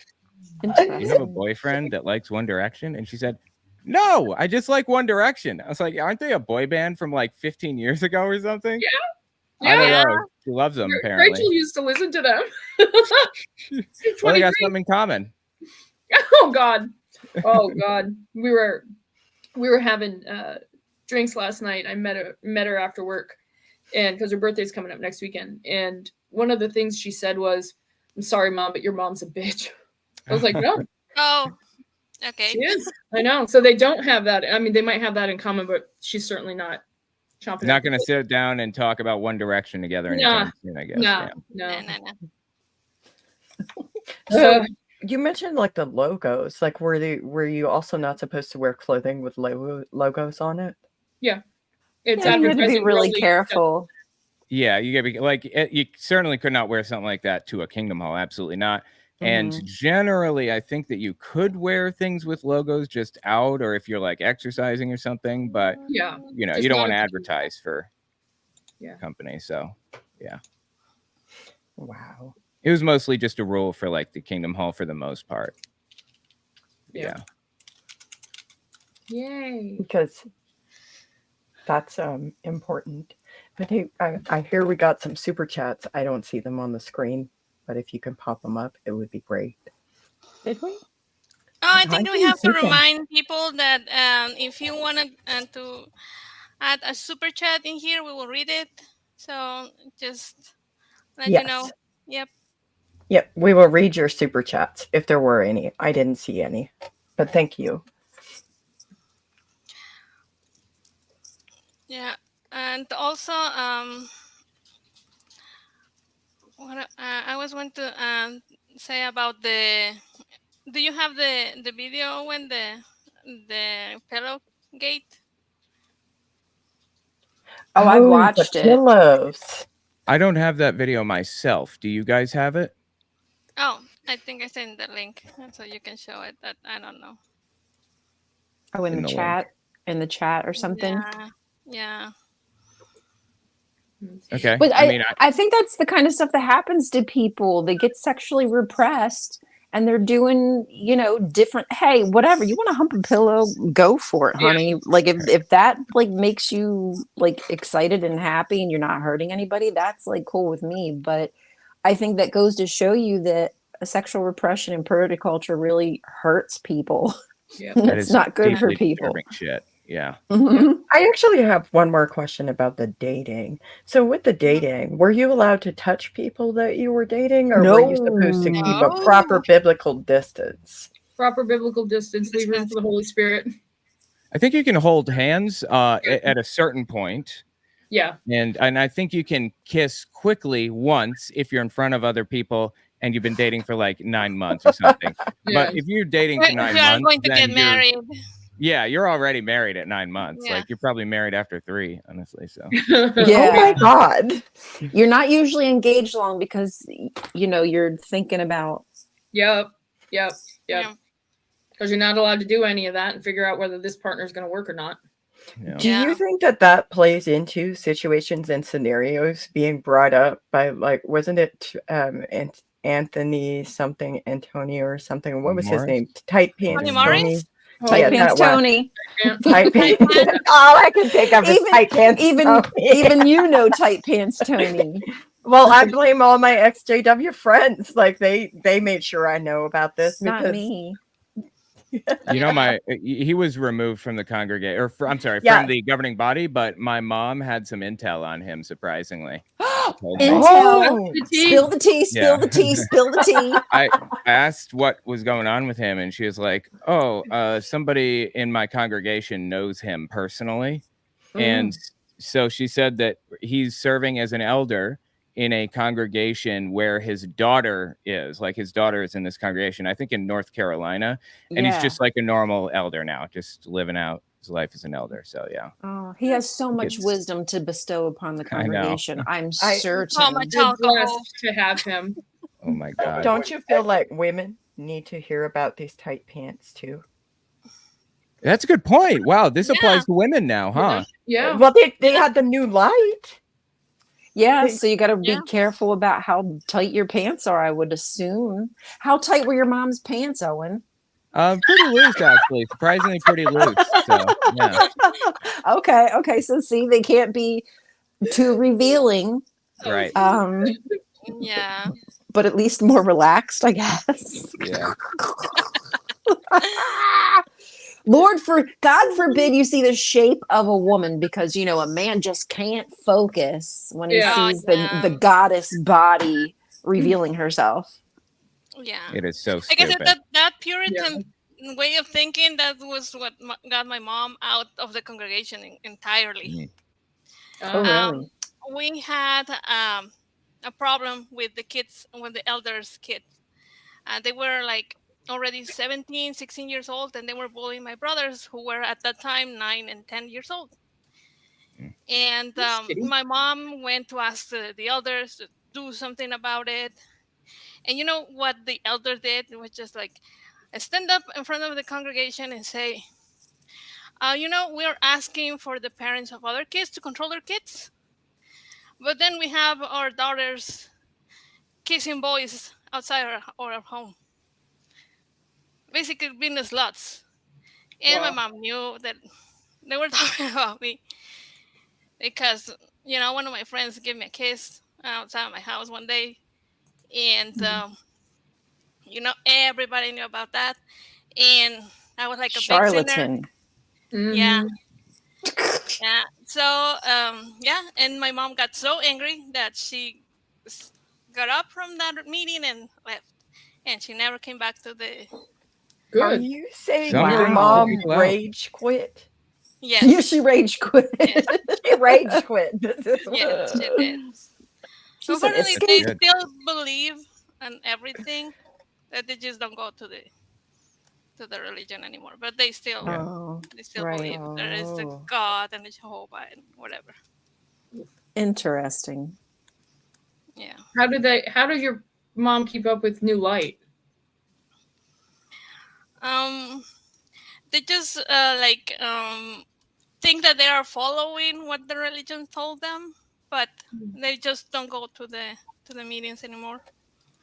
[SPEAKER 4] "Do you have a boyfriend that likes One Direction?" And she said, "No, I just like One Direction." I was like, "Aren't they a boy band from like 15 years ago or something?" I don't know. She loves them, apparently.
[SPEAKER 5] Rachel used to listen to them.
[SPEAKER 4] Well, they got something in common.
[SPEAKER 5] Oh God. We were having drinks last night. I met her after work, and because her birthday's coming up next weekend. And one of the things she said was, "I'm sorry, Mom, but your mom's a bitch." I was like, "No."
[SPEAKER 3] Oh, okay.
[SPEAKER 5] She is. I know. So they don't have that. I mean, they might have that in common, but she's certainly not chomping.
[SPEAKER 4] Not going to sit down and talk about One Direction together anytime soon, I guess.
[SPEAKER 5] No.
[SPEAKER 3] No.
[SPEAKER 1] So you mentioned like the logos. Like, were you also not supposed to wear clothing with logos on it?
[SPEAKER 5] Yeah. It's
[SPEAKER 6] Yeah, you had to be
[SPEAKER 5] advertising
[SPEAKER 6] really
[SPEAKER 5] worldly
[SPEAKER 6] careful.
[SPEAKER 4] Yeah, you gotta be like, you certainly could not wear something like that to a Kingdom Hall. Absolutely not. And generally, I think that you could wear things with logos just out, or if you're like exercising or something. But
[SPEAKER 5] Yeah.
[SPEAKER 4] you
[SPEAKER 5] Just
[SPEAKER 4] don't
[SPEAKER 5] not
[SPEAKER 4] want to
[SPEAKER 5] a-
[SPEAKER 4] advertise for
[SPEAKER 5] Yeah.
[SPEAKER 4] company. So yeah,
[SPEAKER 1] Wow.
[SPEAKER 4] it was mostly just a rule for like the Kingdom Hall for the most part.
[SPEAKER 5] Yeah. Yay.
[SPEAKER 1] Because that's important. But hey, I hear we got some super chats. I don't see them on the screen, but if you can pop them up, it would be great.
[SPEAKER 6] Did we?
[SPEAKER 3] Oh, I
[SPEAKER 1] I
[SPEAKER 3] think we
[SPEAKER 1] didn't
[SPEAKER 3] have to
[SPEAKER 1] see them.
[SPEAKER 3] remind people that if you want to add a super chat in here, we will read it. So just let you know.
[SPEAKER 1] Yes.
[SPEAKER 3] Yep.
[SPEAKER 1] Yep, we will read your super chats if there were any. I didn't see any, but thank you.
[SPEAKER 3] Yeah, and also what I was going to say about the. Do you have the video when the pillow gate?
[SPEAKER 6] Oh, I've watched
[SPEAKER 1] the
[SPEAKER 6] it.
[SPEAKER 1] pillows.
[SPEAKER 4] I don't have that video myself. Do you guys have it?
[SPEAKER 3] Oh, I think I sent the link so you can show it. That I don't know.
[SPEAKER 6] Oh, in the
[SPEAKER 4] link.
[SPEAKER 6] chat, in the chat or something.
[SPEAKER 3] Yeah.
[SPEAKER 4] Okay.
[SPEAKER 6] But
[SPEAKER 4] I mean,
[SPEAKER 6] I think that's the kind of stuff that happens to people. They get sexually repressed and they're doing, different. Hey, whatever. You want to hump a pillow? Go for it, honey. Like if that like makes you like excited and happy and you're not hurting anybody, that's like cool with me. But I think that goes to show you that a sexual repression and purity culture really hurts people.
[SPEAKER 5] Yeah.
[SPEAKER 4] that
[SPEAKER 6] It's
[SPEAKER 4] is
[SPEAKER 6] not good for
[SPEAKER 4] deeply
[SPEAKER 6] people.
[SPEAKER 4] disturbing shit. Yeah.
[SPEAKER 6] Mhm.
[SPEAKER 1] I actually have one more question about the dating. So with the dating, were you allowed to touch people that you were dating, or were you supposed to keep a proper biblical distance?
[SPEAKER 5] Proper biblical distance, leave room for the Holy Spirit.
[SPEAKER 4] I think you can hold hands at a certain point,
[SPEAKER 5] Yeah.
[SPEAKER 4] And I think you can kiss quickly once if you're in front of other people and you've been dating for like 9 months or something.
[SPEAKER 5] Yeah.
[SPEAKER 4] But if you're dating for 9
[SPEAKER 3] You are
[SPEAKER 4] months,
[SPEAKER 3] going to
[SPEAKER 4] then
[SPEAKER 3] get married.
[SPEAKER 4] yeah, you're already married at 9 months.
[SPEAKER 3] Yeah.
[SPEAKER 4] Like you're probably married after 3, honestly. So
[SPEAKER 1] Oh my
[SPEAKER 6] Yeah.
[SPEAKER 1] God.
[SPEAKER 6] You're not usually engaged long because, you know, you're thinking about.
[SPEAKER 5] Yep.
[SPEAKER 3] Yeah.
[SPEAKER 5] Because you're not allowed to do any of that and figure out whether this partner is going to work or not.
[SPEAKER 4] yeah.
[SPEAKER 1] Do you think that plays into situations and scenarios being brought up by, like, wasn't it Anthony something, Antonio or something? What was his
[SPEAKER 4] Morris?
[SPEAKER 1] name? Tight Pants
[SPEAKER 3] Tony
[SPEAKER 1] Tony.
[SPEAKER 3] Morris?
[SPEAKER 6] Tight
[SPEAKER 1] Yeah,
[SPEAKER 6] pants
[SPEAKER 1] that one.
[SPEAKER 6] Tony.
[SPEAKER 1] Tight Pants. All I can think of is Tight Pants
[SPEAKER 6] Even
[SPEAKER 1] Tony.
[SPEAKER 6] you know Tight Pants Tony.
[SPEAKER 1] Well, I blame all my ex-JW friends. Like they made sure I know about this
[SPEAKER 6] Not
[SPEAKER 1] because
[SPEAKER 6] me.
[SPEAKER 4] You know, he was removed from the congregation, or I'm sorry,
[SPEAKER 1] Yeah.
[SPEAKER 4] from the governing body, but my mom had some intel on him, surprisingly.
[SPEAKER 6] Intel.
[SPEAKER 1] Oh.
[SPEAKER 6] Spill the tea, spill the tea, spill the tea.
[SPEAKER 4] I asked what was going on with him, and she was like, oh, somebody in my congregation knows him personally. And so she said that he's serving as an elder in a congregation where his daughter is. Like his daughter is in this congregation, I think in North Carolina. And he's just like a normal elder now, just living out his life as an elder. So yeah.
[SPEAKER 6] Oh, he has so much wisdom to bestow upon the
[SPEAKER 4] I know.
[SPEAKER 6] congregation. I'm certain.
[SPEAKER 3] So much
[SPEAKER 5] We're
[SPEAKER 3] alcohol.
[SPEAKER 5] blessed to have him.
[SPEAKER 4] Oh my God.
[SPEAKER 1] Don't you feel like women need to hear about these tight pants too?
[SPEAKER 4] That's a good point. Wow, this applies to women now, huh?
[SPEAKER 5] Yeah.
[SPEAKER 1] Well, they had the new light.
[SPEAKER 6] Yeah, so you got to be
[SPEAKER 3] Yeah.
[SPEAKER 6] careful about how tight your pants are, I would assume. How tight were your mom's pants, Owen?
[SPEAKER 4] Pretty loose, actually. Surprisingly pretty loose. So yeah.
[SPEAKER 6] Okay. So see, they can't be too revealing,
[SPEAKER 4] Right.
[SPEAKER 3] Yeah.
[SPEAKER 6] but at least more relaxed, I guess.
[SPEAKER 4] Yeah.
[SPEAKER 6] God forbid you see the shape of a woman, because you know a man just can't focus when he
[SPEAKER 5] Yeah.
[SPEAKER 6] sees the goddess body revealing herself.
[SPEAKER 3] Yeah.
[SPEAKER 4] It is so
[SPEAKER 3] I guess
[SPEAKER 4] stupid.
[SPEAKER 3] that Puritan way of thinking, that was what got my mom out of the congregation entirely.
[SPEAKER 6] Oh, really?
[SPEAKER 3] We had a problem with the kids, with the elders' kids. They were like already 17, 16 years old, and they were bullying my brothers, who were at that time 9 and 10 years old. And my mom went to ask the elders to do something about it. And you know what the elder did? It was just like, stand up in front of the congregation and say, we're asking for the parents of other kids to control their kids. But then we have our daughters kissing boys outside our home. Basically being sluts. And my mom knew that they were talking about me. Because, one of my friends gave me a kiss outside my house one day. And, everybody knew about that. And I was like a
[SPEAKER 6] charlatan.
[SPEAKER 3] big sinner. Yeah. Yeah. So, and my mom got so angry that she got up from that meeting and left. And she never came back to the...
[SPEAKER 5] Good.
[SPEAKER 1] Are you saying
[SPEAKER 4] Something
[SPEAKER 1] your
[SPEAKER 4] to
[SPEAKER 1] mom
[SPEAKER 4] people out.
[SPEAKER 1] rage quit?
[SPEAKER 3] Yes.
[SPEAKER 6] Yeah, she rage quit.
[SPEAKER 3] Yes.
[SPEAKER 1] She rage quit.
[SPEAKER 3] Yes, she did.
[SPEAKER 6] She said,
[SPEAKER 3] Unfortunately, they
[SPEAKER 6] "Escape."
[SPEAKER 3] still believe in everything, that they just don't go to the religion anymore. But they still
[SPEAKER 6] right.
[SPEAKER 3] believe there is a God and a Jehovah and whatever.
[SPEAKER 6] Interesting.
[SPEAKER 3] Yeah.
[SPEAKER 5] How did your mom keep up with New Light?
[SPEAKER 3] They just think that they are following what the religion told them, but they just don't go to the meetings anymore.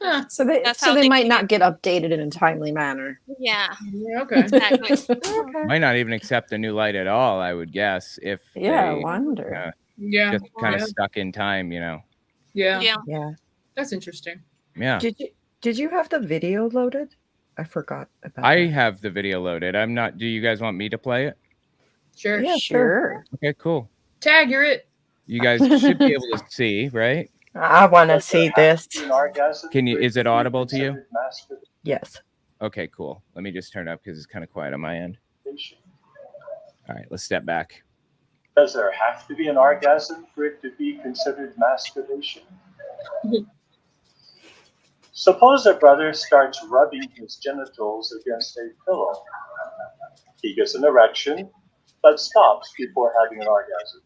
[SPEAKER 5] Huh.
[SPEAKER 6] So they might not get updated in a timely manner.
[SPEAKER 3] Yeah.
[SPEAKER 5] Okay.
[SPEAKER 3] Exactly.
[SPEAKER 4] Might not even accept the new light at all, I would guess, if
[SPEAKER 6] Yeah, I
[SPEAKER 4] they
[SPEAKER 6] wonder.
[SPEAKER 4] just kind of stuck in time,
[SPEAKER 5] Yeah.
[SPEAKER 1] Yeah.
[SPEAKER 5] That's interesting.
[SPEAKER 4] Yeah.
[SPEAKER 1] Did you have the video loaded? I forgot about
[SPEAKER 4] I
[SPEAKER 1] that.
[SPEAKER 4] have the video loaded. I'm not. Do you guys want me to play it?
[SPEAKER 5] Sure.
[SPEAKER 1] Yeah,
[SPEAKER 6] Sure.
[SPEAKER 4] Okay, cool.
[SPEAKER 5] Tag, you're it.
[SPEAKER 4] You guys should be able to see, right?
[SPEAKER 1] I want to see this.
[SPEAKER 4] Can you? Is it audible to you?
[SPEAKER 1] Yes.
[SPEAKER 4] Okay, cool. Let me just turn it up because it's kind of quiet on my end. All right, let's step back.
[SPEAKER 7] Does there have to be an orgasm for it to be considered masturbation? Suppose a brother starts rubbing his genitals against a pillow. He gets an erection, but stops before having an orgasm.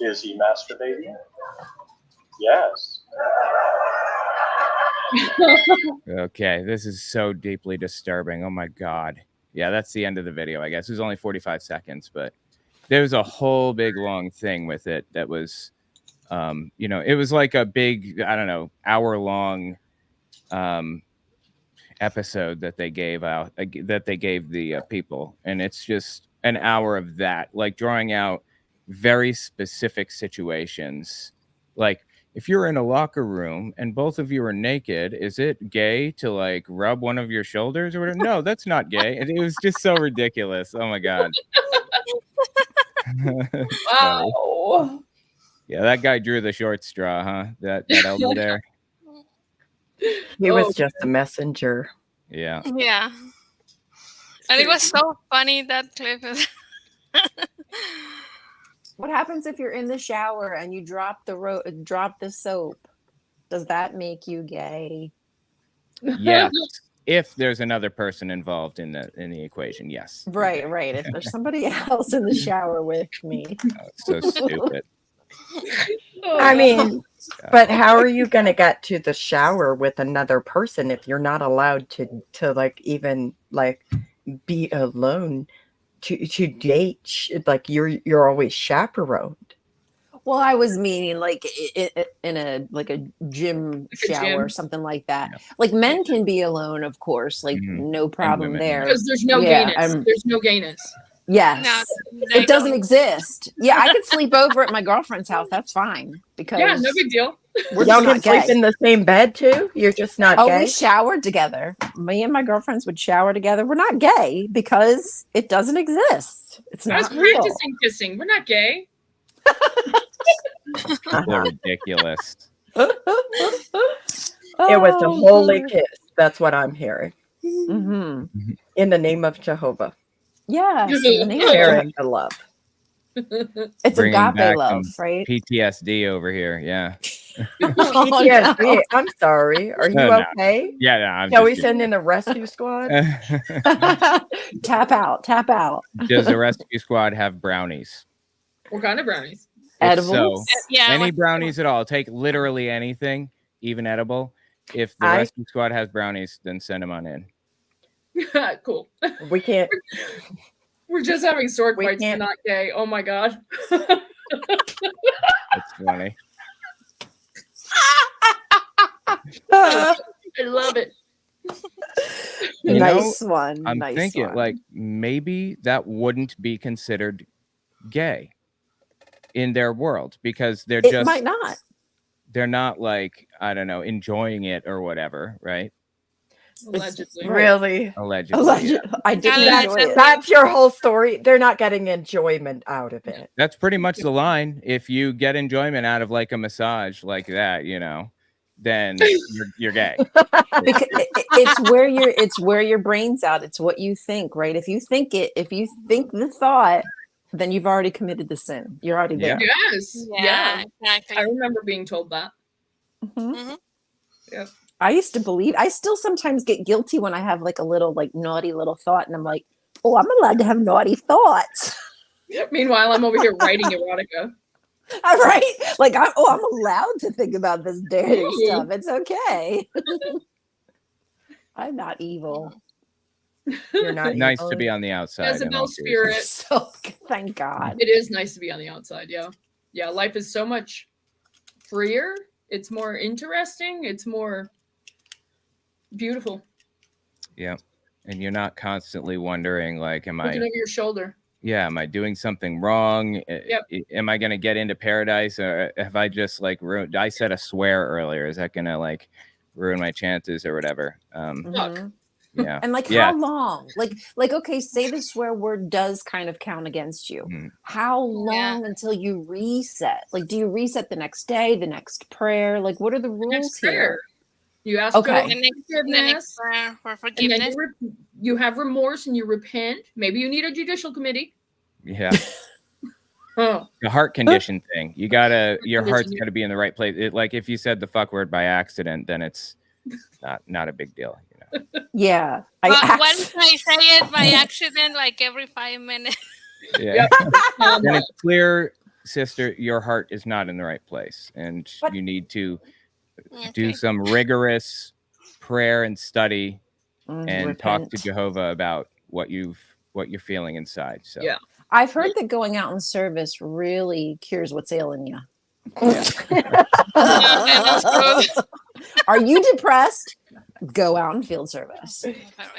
[SPEAKER 7] Is he masturbating? Yes.
[SPEAKER 4] Okay, this is so deeply disturbing. Oh my God. Yeah, that's the end of the video, I guess. It was only 45 seconds, but there was a whole big long thing with it that was, it was like a big, I don't know, hour-long episode that they gave out, that they gave the people. And it's just an hour of that, like drawing out very specific situations. Like, if you're in a locker room and both of you are naked, is it gay to like rub one of your shoulders or whatever? No, that's not gay. And it was just so ridiculous. Oh my God.
[SPEAKER 5] Wow.
[SPEAKER 4] Yeah, that guy drew the short straw, huh? That elder there.
[SPEAKER 1] He was just a messenger.
[SPEAKER 4] Yeah.
[SPEAKER 3] Yeah. And it was so funny, that clip.
[SPEAKER 6] What happens if you're in the shower and you drop the soap? Does that make you gay?
[SPEAKER 4] Yes. If there's another person involved in the equation, yes.
[SPEAKER 6] Right. If there's somebody else in the shower with me.
[SPEAKER 4] Oh, it's so stupid.
[SPEAKER 1] I mean, but how are you going to get to the shower with another person if you're not allowed to like even like be alone to date? Like you're always chaperoned.
[SPEAKER 6] Well, I was meaning like in a gym shower or something like that.
[SPEAKER 4] Yeah.
[SPEAKER 6] Like men can be alone, of course, like no problem there.
[SPEAKER 5] Because there's no gayness. There's no gayness.
[SPEAKER 6] Yes.
[SPEAKER 3] No,
[SPEAKER 6] it doesn't exist. Yeah, I could sleep over at my girlfriend's house. That's fine. Because
[SPEAKER 5] no big deal.
[SPEAKER 6] We're
[SPEAKER 1] Y'all
[SPEAKER 6] just
[SPEAKER 1] can
[SPEAKER 6] not
[SPEAKER 1] sleep
[SPEAKER 6] gay.
[SPEAKER 1] in the same bed too? You're just not
[SPEAKER 6] Oh,
[SPEAKER 1] gay?
[SPEAKER 6] we showered together. Me and my girlfriends would shower together. We're not gay because it doesn't exist. It's not
[SPEAKER 5] That's
[SPEAKER 6] real.
[SPEAKER 5] practicing kissing. We're not gay.
[SPEAKER 4] People are ridiculous.
[SPEAKER 1] It was a holy kiss. That's what I'm hearing.
[SPEAKER 6] Mm-hmm.
[SPEAKER 1] In the name of Jehovah.
[SPEAKER 6] Yes.
[SPEAKER 1] Sharing the love.
[SPEAKER 6] It's
[SPEAKER 4] Bringing
[SPEAKER 6] agape
[SPEAKER 4] back
[SPEAKER 6] love,
[SPEAKER 4] some
[SPEAKER 6] right?
[SPEAKER 4] PTSD over here. Yeah.
[SPEAKER 1] PTSD.
[SPEAKER 6] no.
[SPEAKER 1] I'm sorry. Are you
[SPEAKER 4] No.
[SPEAKER 1] okay?
[SPEAKER 4] Yeah.
[SPEAKER 1] Shall we send in a rescue squad?
[SPEAKER 6] Tap out.
[SPEAKER 4] Does the rescue squad have brownies?
[SPEAKER 5] What kind of brownies?
[SPEAKER 6] Edibles?
[SPEAKER 4] So,
[SPEAKER 3] Yeah,
[SPEAKER 4] any
[SPEAKER 3] like-
[SPEAKER 4] brownies at all. Take literally anything, even edible. If the rescue squad has brownies, then send them on in.
[SPEAKER 5] Cool.
[SPEAKER 1] We can't.
[SPEAKER 5] We're just having sword
[SPEAKER 1] We
[SPEAKER 5] fights.
[SPEAKER 1] can't-
[SPEAKER 5] Not gay. Oh my God.
[SPEAKER 4] That's funny.
[SPEAKER 5] I love it.
[SPEAKER 4] You
[SPEAKER 6] Nice one.
[SPEAKER 4] I'm
[SPEAKER 6] nice
[SPEAKER 4] thinking
[SPEAKER 6] one.
[SPEAKER 4] like maybe that wouldn't be considered gay in their world because they're
[SPEAKER 6] It might not.
[SPEAKER 4] they're not like, I don't know, enjoying it or whatever, right?
[SPEAKER 5] Allegedly.
[SPEAKER 1] Really?
[SPEAKER 4] Allegedly.
[SPEAKER 6] I didn't enjoy it.
[SPEAKER 1] That's your whole story. They're not getting enjoyment out of it.
[SPEAKER 4] That's pretty much the line. If you get enjoyment out of like a massage like that, then you're gay.
[SPEAKER 6] Because it's where your brain's at. It's what you think, right? If you think the thought, then you've already committed the sin. You're already there.
[SPEAKER 5] Yes.
[SPEAKER 3] Yeah,
[SPEAKER 5] I
[SPEAKER 3] exactly.
[SPEAKER 5] remember being told that.
[SPEAKER 6] Mhm.
[SPEAKER 5] Yep.
[SPEAKER 6] I used to believe. I still sometimes get guilty when I have like a little like naughty little thought, and I'm like, oh, I'm allowed to have naughty thoughts.
[SPEAKER 5] Meanwhile, I'm over here writing erotica.
[SPEAKER 6] All right, like I'm allowed to think about this dirty stuff. It's okay. I'm not evil.
[SPEAKER 1] You're not
[SPEAKER 4] Nice
[SPEAKER 1] evil.
[SPEAKER 4] to be on the outside. in all
[SPEAKER 5] Jezebel spirit.
[SPEAKER 6] So thank God.
[SPEAKER 5] It is nice to be on the outside. Yeah. Life is so much freer. It's more interesting. It's more beautiful.
[SPEAKER 4] Yeah. And you're not constantly wondering, like, am
[SPEAKER 5] Looking
[SPEAKER 4] I
[SPEAKER 5] over your shoulder.
[SPEAKER 4] doing something wrong?
[SPEAKER 5] Yep.
[SPEAKER 4] Am I going to get into paradise? Or have I just like ruined? I said a swear earlier. Is that going to like ruin my chances or whatever?
[SPEAKER 6] Mhm.
[SPEAKER 4] Yeah.
[SPEAKER 6] And like
[SPEAKER 4] Yeah.
[SPEAKER 6] how long? Like okay, say the swear word does kind of count against you.
[SPEAKER 4] Mhm.
[SPEAKER 6] How long until you reset? Like, do you reset the next day, the next prayer? Like, what are the rules
[SPEAKER 5] Next prayer.
[SPEAKER 6] here?
[SPEAKER 5] You ask
[SPEAKER 6] Okay.
[SPEAKER 5] for
[SPEAKER 3] The next
[SPEAKER 5] forgiveness,
[SPEAKER 3] prayer for
[SPEAKER 5] and then
[SPEAKER 3] forgiveness.
[SPEAKER 5] you have remorse and you repent. Maybe you need a judicial committee.
[SPEAKER 4] Yeah.
[SPEAKER 5] Oh,
[SPEAKER 4] The heart condition thing. Your heart's
[SPEAKER 5] Condition,
[SPEAKER 4] got to be in the right place. Like if you said the fuck word by accident, then it's not a big deal.
[SPEAKER 6] Yeah.
[SPEAKER 3] What if I say it by accident like every 5 minutes?
[SPEAKER 4] Yeah.
[SPEAKER 5] Yep.
[SPEAKER 4] Then it's clear, sister, your heart is not in the right place, and you need to do some rigorous prayer and study and talk to Jehovah about what you're feeling inside. So
[SPEAKER 5] yeah.
[SPEAKER 6] I've heard that going out in service really cures what's ailing you. Are you depressed? Go out in field service.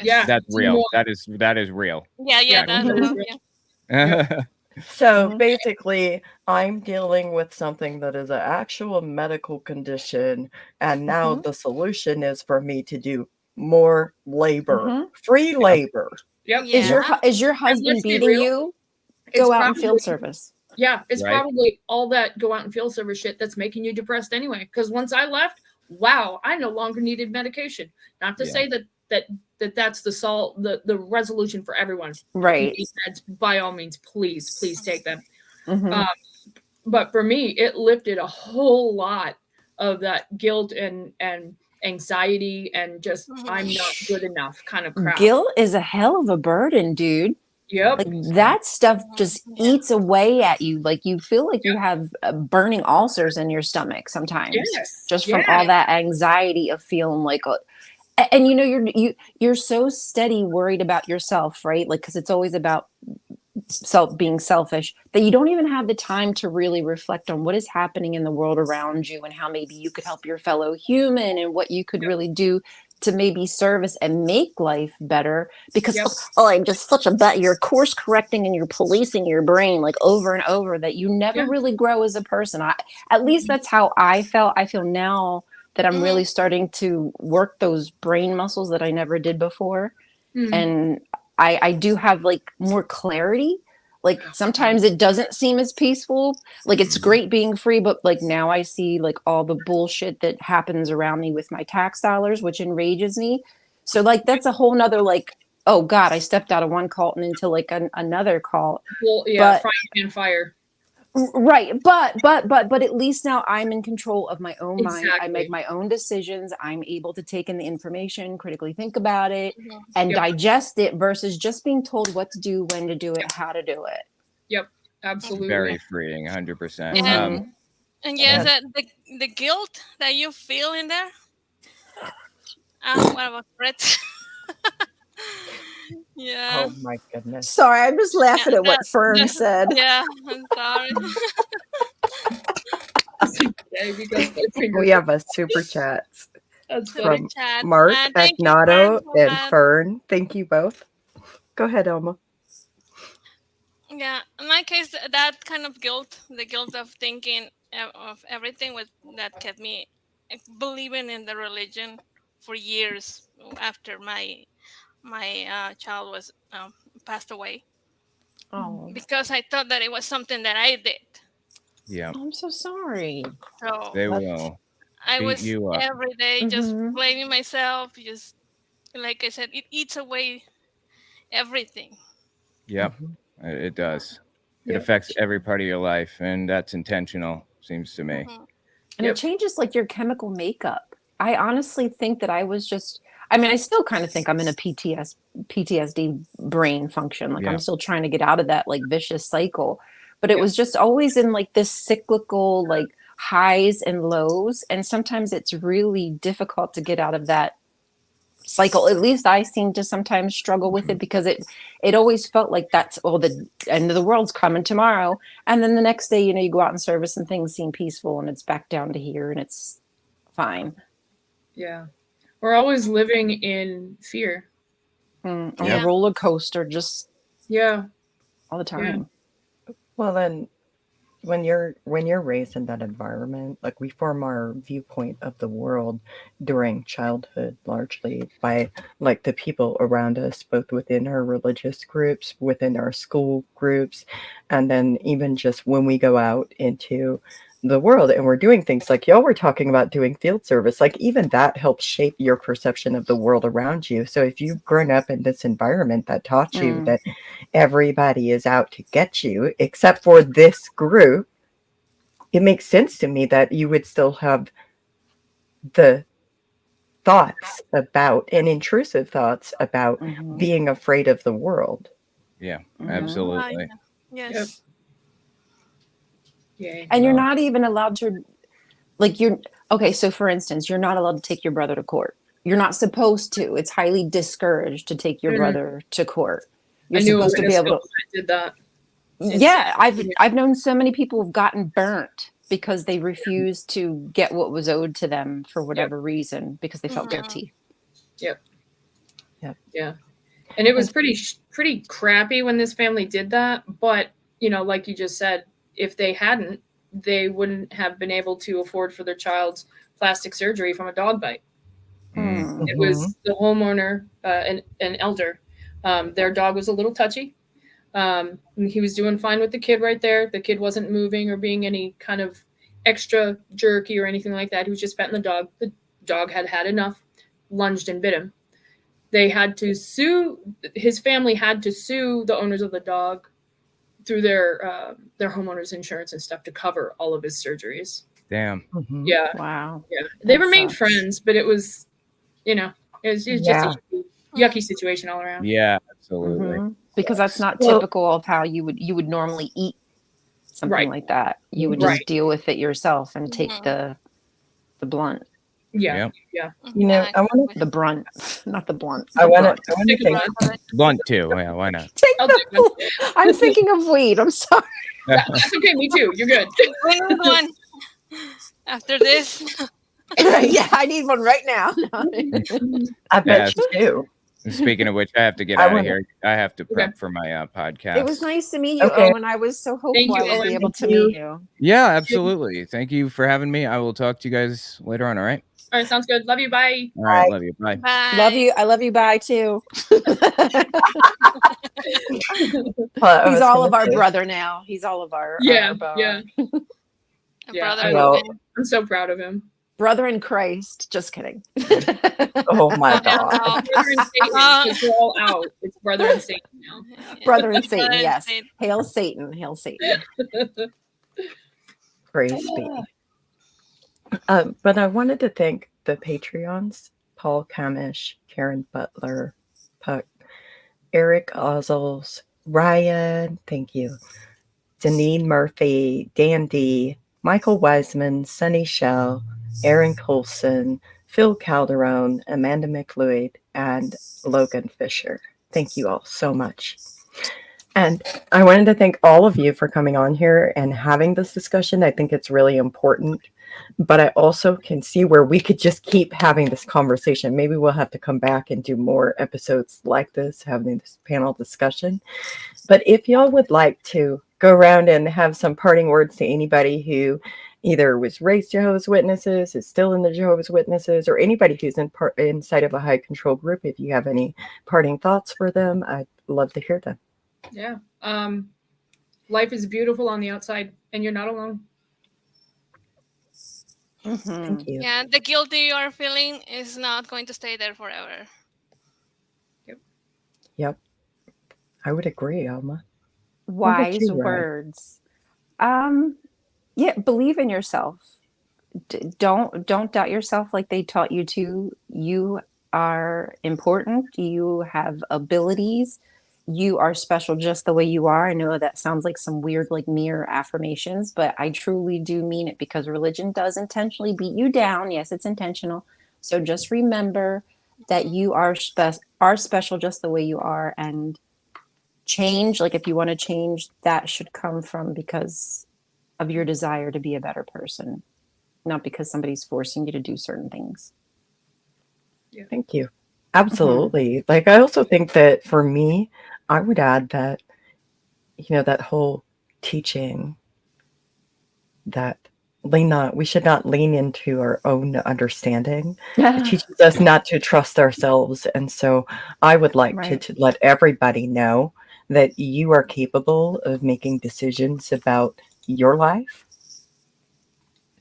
[SPEAKER 5] Yeah.
[SPEAKER 4] That's real. That is real.
[SPEAKER 3] Yeah. That's real.
[SPEAKER 1] So basically, I'm dealing with something that is an actual medical condition, and now the solution is for me to do more labor, free labor.
[SPEAKER 5] Yep.
[SPEAKER 6] Is your husband beating you? Go out in field service.
[SPEAKER 5] Yeah, it's probably all that go out and field service shit that's making you depressed anyway. Because once I left, wow, I no longer needed medication. Not to say that's the resolution for everyone.
[SPEAKER 6] Right.
[SPEAKER 5] By all means, please take them. But for me, it lifted a whole lot of that guilt and anxiety and just I'm not good enough kind of crap.
[SPEAKER 6] Guilt is a hell of a burden, dude.
[SPEAKER 5] Yep.
[SPEAKER 6] Like that stuff just eats away at you. Like you feel like you have burning ulcers in your stomach sometimes, just from all that anxiety of feeling like, and you know, you're so steady worried about yourself, right? Like, cause it's always about being selfish that you don't even have the time to really reflect on what is happening in the world around you and how maybe you could help your fellow human and what you could really do to maybe service and make life better because I'm just such a bad. You're course correcting and you're policing your brain like over and over that you never really grow as a person. At least that's how I felt. I feel now that I'm really starting to work those brain muscles that I never did before, and I do have like more clarity. Like sometimes it doesn't seem as peaceful. Like it's great being free, but like now I see like all the bullshit that happens around me with my tax dollars, which enrages me. So like that's a whole nother like, oh God, I stepped out of one cult and into like another cult.
[SPEAKER 5] Well, yeah, frying pan fire.
[SPEAKER 6] Right. But at least now I'm in control of my own mind. I make my own decisions. I'm able to take in the information, critically think about it, and digest it versus just being told what to do, when to do it, how to do it.
[SPEAKER 5] Yep. Absolutely.
[SPEAKER 4] Very freeing, 100%.
[SPEAKER 3] And yes, the guilt that you feel in there. What about Fred? Yeah.
[SPEAKER 1] Oh my goodness.
[SPEAKER 6] Sorry, I'm just laughing at what Fern said.
[SPEAKER 3] Yeah, I'm sorry.
[SPEAKER 1] We have a super chat from
[SPEAKER 3] chat.
[SPEAKER 1] Mark, Agnato, and
[SPEAKER 3] that.
[SPEAKER 1] Fern. Thank you both. Go ahead, Alma.
[SPEAKER 3] Yeah, in my case, that kind of guilt, the guilt of thinking of everything that kept me believing in the religion for years after my child was passed away.
[SPEAKER 6] Oh,
[SPEAKER 3] because I thought that it was something that I did.
[SPEAKER 4] Yeah,
[SPEAKER 6] I'm so sorry.
[SPEAKER 3] So
[SPEAKER 4] they will.
[SPEAKER 3] I
[SPEAKER 4] beat
[SPEAKER 3] was
[SPEAKER 4] you up.
[SPEAKER 3] every day just blaming myself. Just like I said, it eats away everything.
[SPEAKER 4] Yep, it does. It affects every part of your life, and that's intentional, seems to me.
[SPEAKER 6] And it changes like your chemical makeup. I honestly think that I was just, I mean, I still kind of think I'm in a PTSD brain function. Like I'm still trying to get out of that like vicious cycle. But it was just always in like this cyclical like highs and lows. And sometimes it's really difficult to get out of that cycle. At least I seem to sometimes struggle with it because it always felt like that's, well, the end of the world's coming tomorrow. And then the next day, you know, you go out in service and things seem peaceful and it's back down to here and it's fine.
[SPEAKER 5] Yeah. We're always living in fear.
[SPEAKER 6] On a roller coaster, just all the time.
[SPEAKER 1] Well, then when you're raised in that environment, like we form our viewpoint of the world during childhood largely by like the people around us, both within our religious groups, within our school groups, and then even just when we go out into the world and we're doing things like y'all were talking about doing field service, like even that helps shape your perception of the world around you. So if you've grown up in this environment that taught you that everybody is out to get you, except for this group, it makes sense to me that you would still have the thoughts about, and intrusive thoughts about, being afraid of the world.
[SPEAKER 4] Yeah, absolutely.
[SPEAKER 3] Yes.
[SPEAKER 5] Yeah.
[SPEAKER 6] And you're not even allowed to, like, okay, so for instance, you're not allowed to take your brother to court. You're not supposed to. It's highly discouraged to take your brother to court. You're supposed to be able to.
[SPEAKER 5] Did that.
[SPEAKER 6] Yeah, I've known so many people who've gotten burnt because they refused to get what was owed to them for whatever reason because they felt guilty.
[SPEAKER 5] Yep. Yeah. And it was pretty crappy when this family did that, but like you just said, if they hadn't, they wouldn't have been able to afford for their child's plastic surgery from a dog bite. It was the homeowner, an elder. Their dog was a little touchy. He was doing fine with the kid right there. The kid wasn't moving or being any kind of extra jerky or anything like that. He was just petting the dog. The dog had had enough, lunged and bit him. They had to sue. His family had to sue the owners of the dog through their homeowners insurance and stuff to cover all of his surgeries.
[SPEAKER 4] Damn.
[SPEAKER 5] Yeah.
[SPEAKER 6] Wow.
[SPEAKER 5] Yeah. They remained friends, but it was, it was just a yucky situation all around.
[SPEAKER 4] Yeah, absolutely.
[SPEAKER 6] Because that's not typical of how you would normally eat something like that. You would just deal with it yourself and take the blunt.
[SPEAKER 5] Yeah.
[SPEAKER 1] I want
[SPEAKER 6] the brunt, not the blunt.
[SPEAKER 1] I want to think
[SPEAKER 4] blunt too. Yeah, why not?
[SPEAKER 6] I'm thinking of weed. I'm sorry.
[SPEAKER 5] That's okay. Me too. You're good.
[SPEAKER 3] We need one after this.
[SPEAKER 6] Yeah, I need one right now.
[SPEAKER 1] I bet you do.
[SPEAKER 4] Speaking of which, I have to get out of here. I have to prep for my podcast.
[SPEAKER 6] It was nice to meet you, Owen. I was so hopeful I would be able to meet you.
[SPEAKER 4] Yeah, absolutely. Thank you for having me. I will talk to you guys later on. All right.
[SPEAKER 5] All right. Sounds good. Love you. Bye.
[SPEAKER 4] All right. Love you. Bye.
[SPEAKER 3] Bye.
[SPEAKER 6] Love you. I love you. Bye too. He's all of our brother now. He's all of our
[SPEAKER 5] brother. I'm so proud of him.
[SPEAKER 6] Brother in Christ. Just kidding.
[SPEAKER 1] Oh my God.
[SPEAKER 5] Brother and Satan. It's all out. It's brother and Satan now.
[SPEAKER 6] Brother and Satan. Yes. Hail Satan. Hail Satan.
[SPEAKER 1] Praise be. But I wanted to thank the Patreons: Paul Kamish, Karen Butler, Puck, Eric Ozols, Ryan, thank you, Deneen Murphy, Dan D, Michael Wiseman, Sunny Shell, Aaron Coalson, Phil Calderone, Amanda McLeod, and Logan Fisher. Thank you all so much. And I wanted to thank all of you for coming on here and having this discussion. I think it's really important. But I also can see where we could just keep having this conversation. Maybe we'll have to come back and do more episodes like this, having this panel discussion. But if y'all would like to go around and have some parting words to anybody who either was raised Jehovah's Witnesses, is still in the Jehovah's Witnesses, or anybody who's inside of a high control group, if you have any parting thoughts for them, I'd love to hear them.
[SPEAKER 5] Yeah. Life is beautiful on the outside, and you're not alone.
[SPEAKER 1] Thank you.
[SPEAKER 3] Yeah, the guilt you are feeling is not going to stay there forever.
[SPEAKER 1] Yep. I would agree, Alma.
[SPEAKER 6] Wise words. Yeah, believe in yourself. Don't doubt yourself like they taught you to. You are important. You have abilities. You are special just the way you are. I know that sounds like some weird, like, mirror affirmations, but I truly do mean it, because religion does intentionally beat you down. Yes, it's intentional. So just remember that you are special just the way you are, and change, like, if you want to change, that should come from because of your desire to be a better person, not because somebody's forcing you to do certain things.
[SPEAKER 5] Yeah.
[SPEAKER 1] Thank you. Absolutely. Like, I also think that for me, I would add that, that whole teaching that we should not lean into our own understanding. It teaches us not to trust ourselves. And so I would like to let everybody know that you are capable of making decisions about your life.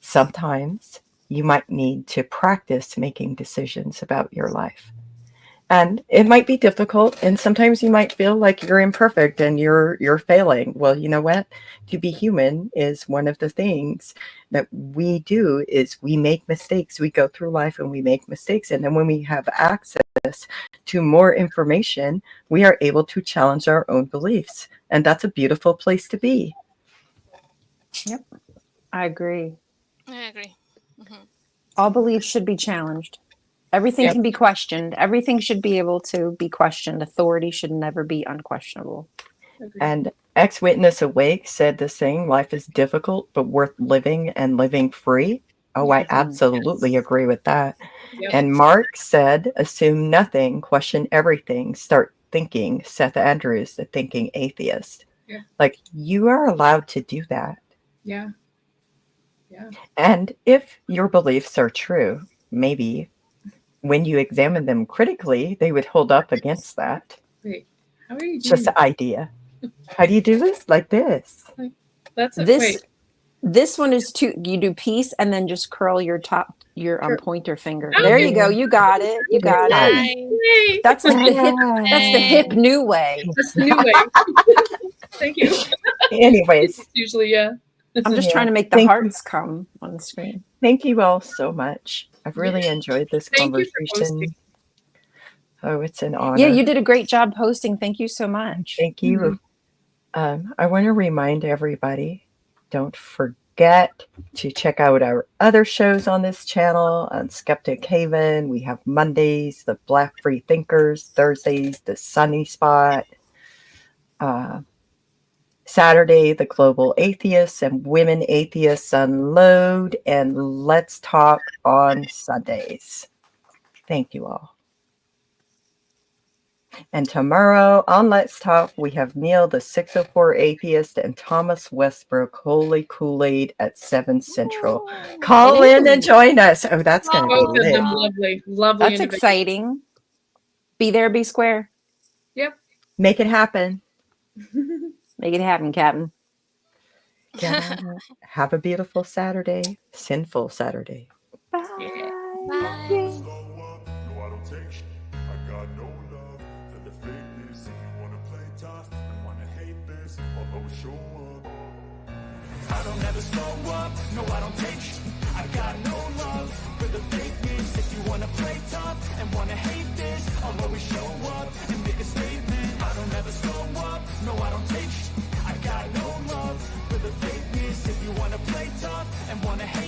[SPEAKER 1] Sometimes you might need to practice making decisions about your life. And it might be difficult, and sometimes you might feel like you're imperfect and you're failing. Well, you know what? To be human is one of the things that we do is we make mistakes. We go through life and we make mistakes. And then when we have access to more information, we are able to challenge our own beliefs. And that's a beautiful place to be.
[SPEAKER 6] Yep. I agree.
[SPEAKER 3] I agree. Mm-hmm.
[SPEAKER 6] All beliefs should be challenged. Everything can be questioned. Everything should be able to be questioned. Authority should never be unquestionable.
[SPEAKER 1] And Ex-Witness Awake said the same, life is difficult, but worth living and living free. Oh, I absolutely agree with that.
[SPEAKER 5] Yep.
[SPEAKER 1] And Mark said, assume nothing, question everything, start thinking. Seth Andrews, the thinking atheist.
[SPEAKER 5] Yeah.
[SPEAKER 1] Like, you are allowed to do that.
[SPEAKER 5] Yeah. Yeah.
[SPEAKER 1] And if your beliefs are true, maybe when you examine them critically, they would hold up against that.
[SPEAKER 5] Wait, how are you
[SPEAKER 1] It's
[SPEAKER 5] doing
[SPEAKER 1] just an idea. How do you do this? Like this.
[SPEAKER 5] That's a,
[SPEAKER 6] This
[SPEAKER 5] wait.
[SPEAKER 6] this one is you do peace and then just curl your
[SPEAKER 5] Sure.
[SPEAKER 6] pointer finger.
[SPEAKER 5] Oh,
[SPEAKER 6] There
[SPEAKER 5] yeah.
[SPEAKER 6] you go. You got it. You got it.
[SPEAKER 3] Nice.
[SPEAKER 5] Yay.
[SPEAKER 6] That's like that's the hip new way.
[SPEAKER 5] That's the new way. Thank you.
[SPEAKER 1] Anyways,
[SPEAKER 5] Usually, yeah.
[SPEAKER 6] I'm just
[SPEAKER 1] Yeah.
[SPEAKER 6] trying to make the
[SPEAKER 1] Thank-
[SPEAKER 6] hearts come on the screen.
[SPEAKER 1] thank you all so much. I've really enjoyed this
[SPEAKER 5] Thank you for
[SPEAKER 1] conversation.
[SPEAKER 5] hosting.
[SPEAKER 1] Oh, it's an honor.
[SPEAKER 6] Yeah, you did a great job hosting. Thank you so much.
[SPEAKER 1] Thank you. I want to remind everybody, don't forget to check out our other shows on this channel. On Skeptic Haven, we have Mondays, the Black Free Thinkers, Thursdays, the Sunny Spot, Saturday, the Global Atheists and Women Atheists Unload, and Let's Talk on Sundays. Thank you all. And tomorrow on Let's Talk, we have Neil, the 604 Atheist, and Thomas Westbrook, Holy Kool-Aid at 7 Central. Call in and join us. Oh, that's going to
[SPEAKER 5] Both
[SPEAKER 1] be
[SPEAKER 5] of
[SPEAKER 1] lit.
[SPEAKER 5] them lovely. Lovely.
[SPEAKER 6] That's
[SPEAKER 5] individuals.
[SPEAKER 6] exciting. Be there, be square.
[SPEAKER 5] Yep.
[SPEAKER 1] Make it happen.
[SPEAKER 6] Make it happen, Captain.
[SPEAKER 1] Get on it. Have a beautiful Saturday. Sinful Saturday.
[SPEAKER 6] Bye.
[SPEAKER 3] Bye.
[SPEAKER 2] Slow up, no, I don't take shit. I got no love for the fakeness. If you wanna play tough and wanna hate this, I'll always show up. I don't ever slow up, no, I don't take shit. I got no love for the fakeness. If you wanna play tough and wanna hate this, I'll always show up and make a statement. I don't ever slow up, no, I don't take shit. I got no love for the fakeness. If you wanna play tough and wanna hate